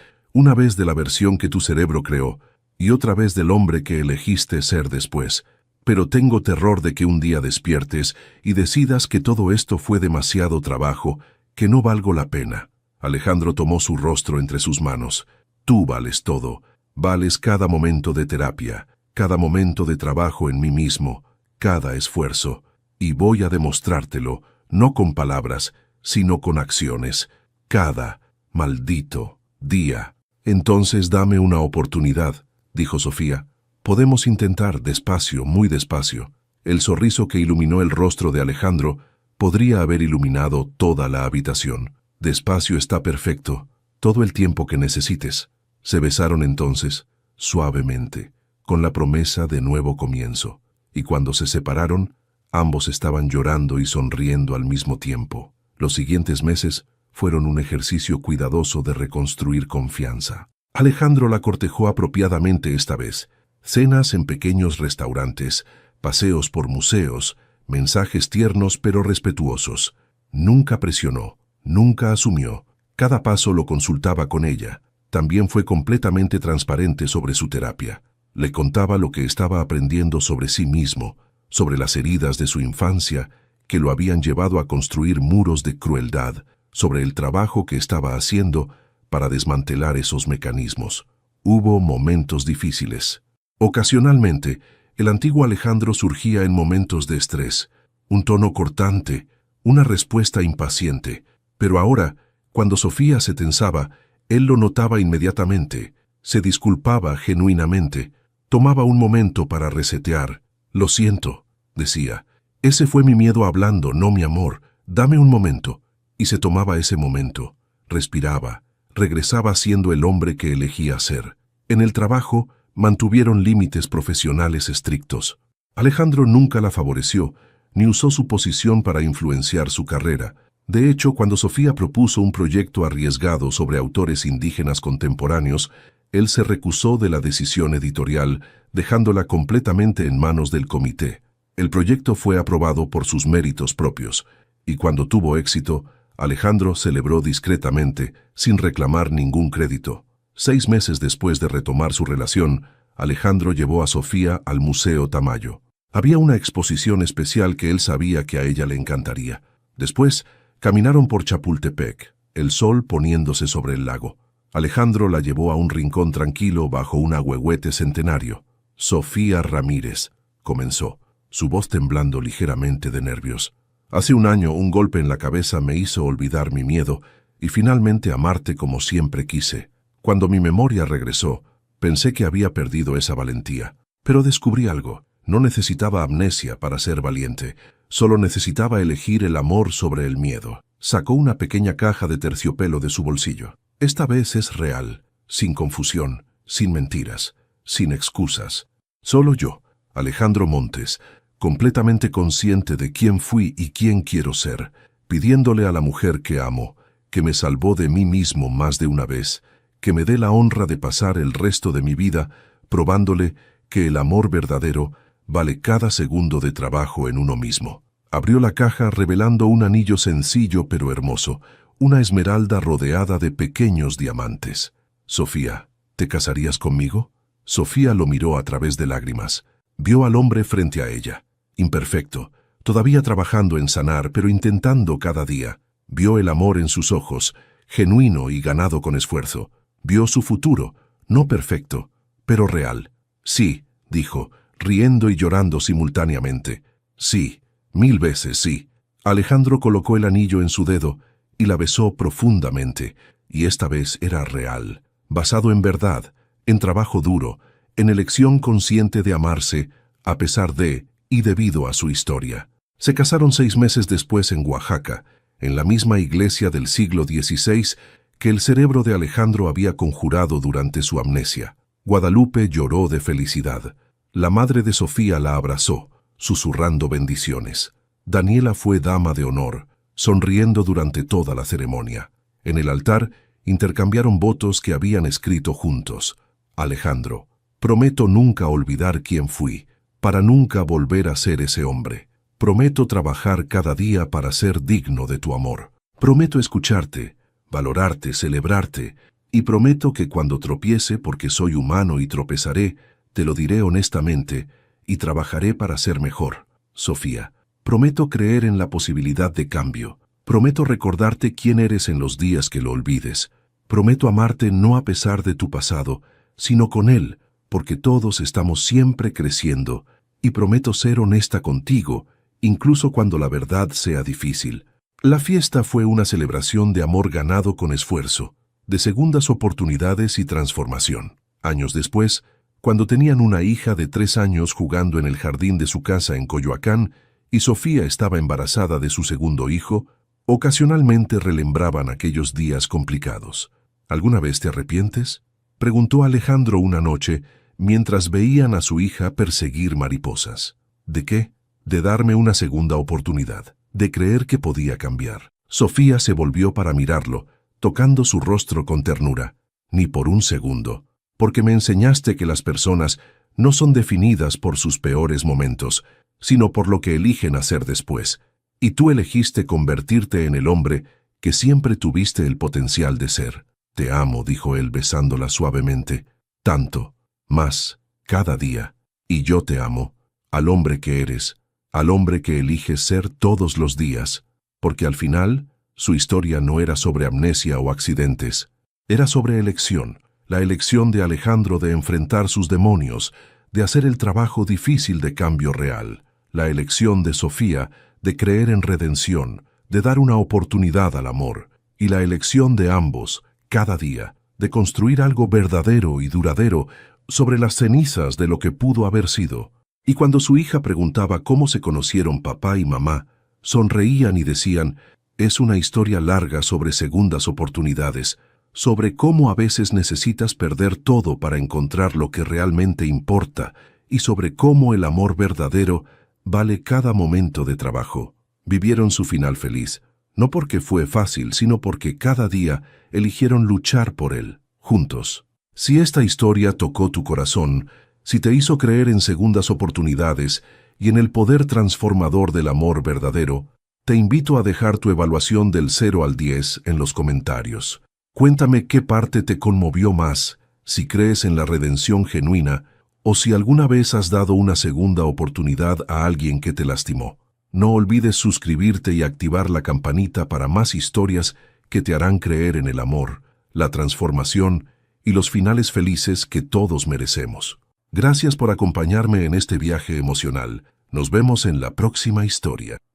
una vez de la versión que tu cerebro creó y otra vez del hombre que elegiste ser después. Pero tengo terror de que un día despiertes y decidas que todo esto fue demasiado trabajo, que no valgo la pena». Alejandro tomó su rostro entre sus manos. «Tú vales todo, vales cada momento de terapia, cada momento de trabajo en mí mismo, cada esfuerzo. Y voy a demostrártelo, no con palabras, sino con acciones, cada maldito día». «Entonces dame una oportunidad», dijo Sofía. «Podemos intentar despacio, muy despacio». El sonriso que iluminó el rostro de Alejandro podría haber iluminado toda la habitación. «Despacio está perfecto, todo el tiempo que necesites». Se besaron entonces, suavemente, con la promesa de nuevo comienzo. y cuando se separaron, ambos estaban llorando y sonriendo al mismo tiempo. Los siguientes meses fueron un ejercicio cuidadoso de reconstruir confianza. Alejandro la cortejó apropiadamente esta vez. Cenas en pequeños restaurantes, paseos por museos, mensajes tiernos pero respetuosos. Nunca presionó, nunca asumió. Cada paso lo consultaba con ella. También fue completamente transparente sobre su terapia. Le contaba lo que estaba aprendiendo sobre sí mismo, sobre las heridas de su infancia que lo habían llevado a construir muros de crueldad, sobre el trabajo que estaba haciendo para desmantelar esos mecanismos. Hubo momentos difíciles. Ocasionalmente, el antiguo Alejandro surgía en momentos de estrés, un tono cortante, una respuesta impaciente, pero ahora, cuando Sofía se tensaba, él lo notaba inmediatamente, se disculpaba genuinamente, tomaba un momento para resetear. «Lo siento», decía, «ese fue mi miedo hablando, no mi amor, dame un momento». Y se tomaba ese momento, respiraba, regresaba siendo el hombre que elegía ser. En el trabajo, mantuvieron límites profesionales estrictos. Alejandro nunca la favoreció, ni usó su posición para influenciar su carrera. De hecho, cuando Sofía propuso un proyecto arriesgado sobre autores indígenas contemporáneos, él se recusó de la decisión editorial, dejándola completamente en manos del comité. El proyecto fue aprobado por sus méritos propios, y cuando tuvo éxito, Alejandro celebró discretamente, sin reclamar ningún crédito. 6 meses después de retomar su relación, Alejandro llevó a Sofía al Museo Tamayo. Había una exposición especial que él sabía que a ella le encantaría. Después, caminaron por Chapultepec, el sol poniéndose sobre el lago. Alejandro la llevó a un rincón tranquilo bajo un ahuehuete centenario. «Sofía Ramírez», comenzó, su voz temblando ligeramente de nervios. «Hace un año un golpe en la cabeza me hizo olvidar mi miedo y finalmente amarte como siempre quise. Cuando mi memoria regresó, pensé que había perdido esa valentía. Pero descubrí algo. No necesitaba amnesia para ser valiente. Solo necesitaba elegir el amor sobre el miedo». Sacó una pequeña caja de terciopelo de su bolsillo. «Esta vez es real, sin confusión, sin mentiras, sin excusas. Solo yo, Alejandro Montes, completamente consciente de quién fui y quién quiero ser, pidiéndole a la mujer que amo, que me salvó de mí mismo más de una vez, que me dé la honra de pasar el resto de mi vida probándole que el amor verdadero vale cada segundo de trabajo en uno mismo». Abrió la caja revelando un anillo sencillo pero hermoso, una esmeralda rodeada de pequeños diamantes. «Sofía, ¿te casarías conmigo?». Sofía lo miró a través de lágrimas. Vio al hombre frente a ella, imperfecto, todavía trabajando en sanar, pero intentando cada día. Vio el amor en sus ojos, genuino y ganado con esfuerzo. Vio su futuro, no perfecto, pero real. «Sí», dijo, riendo y llorando simultáneamente. «Sí, 1000 veces sí». Alejandro colocó el anillo en su dedo y la besó profundamente, y esta vez era real, basado en verdad, en trabajo duro, en elección consciente de amarse, a pesar de y debido a su historia. Se casaron 6 meses después en Oaxaca, en la misma iglesia del siglo XVI que el cerebro de Alejandro había conjurado durante su amnesia. Guadalupe lloró de felicidad. La madre de Sofía la abrazó, susurrando bendiciones. Daniela fue dama de honor, sonriendo durante toda la ceremonia. En el altar intercambiaron votos que habían escrito juntos. «Alejandro, prometo nunca olvidar quién fui, para nunca volver a ser ese hombre. Prometo trabajar cada día para ser digno de tu amor. Prometo escucharte, valorarte, celebrarte, y prometo que cuando tropiece, porque soy humano y tropezaré, te lo diré honestamente y trabajaré para ser mejor. Sofía, prometo creer en la posibilidad de cambio. Prometo recordarte quién eres en los días que lo olvides. Prometo amarte no a pesar de tu pasado, sino con él, porque todos estamos siempre creciendo, y prometo ser honesta contigo, incluso cuando la verdad sea difícil». La fiesta fue una celebración de amor ganado con esfuerzo, de segundas oportunidades y transformación. Años después, cuando tenían una hija de 3 años jugando en el jardín de su casa en Coyoacán y Sofía estaba embarazada de su segundo hijo, ocasionalmente relembraban aquellos días complicados. «¿Alguna vez te arrepientes?», preguntó Alejandro una noche mientras veían a su hija perseguir mariposas. ¿De qué? De darme una segunda oportunidad, de creer que podía cambiar. Sofía se volvió para mirarlo, tocando su rostro con ternura. Ni por un segundo, porque me enseñaste que las personas no son definidas por sus peores momentos, sino por lo que eligen hacer después. Y tú elegiste convertirte en el hombre que siempre tuviste el potencial de ser. Te amo, dijo él besándola suavemente. Tanto, más, cada día. Y yo te amo, al hombre que eres, al hombre que eliges ser todos los días. Porque al final, su historia no era sobre amnesia o accidentes. Era sobre elección. La elección de Alejandro de enfrentar sus demonios, de hacer el trabajo difícil de cambio real. La elección de Sofía de creer en redención, de dar una oportunidad al amor. Y la elección de ambos, cada día, de construir algo verdadero y duradero sobre las cenizas de lo que pudo haber sido. Y cuando su hija preguntaba cómo se conocieron papá y mamá, sonreían y decían, es una historia larga sobre segundas oportunidades, sobre cómo a veces necesitas perder todo para encontrar lo que realmente importa, y sobre cómo el amor verdadero vale cada momento de trabajo. Vivieron su final feliz, no porque fue fácil, sino porque cada día eligieron luchar por él, juntos. Si esta historia tocó tu corazón, si te hizo creer en segundas oportunidades y en el poder transformador del amor verdadero, te invito a dejar tu evaluación del 0 al 10 en los comentarios. Cuéntame qué parte te conmovió más, si crees en la redención genuina o si alguna vez has dado una segunda oportunidad a alguien que te lastimó. No olvides suscribirte y activar la campanita para más historias que te harán creer en el amor, la transformación y los finales felices que todos merecemos. Gracias por acompañarme en este viaje emocional. Nos vemos en la próxima historia.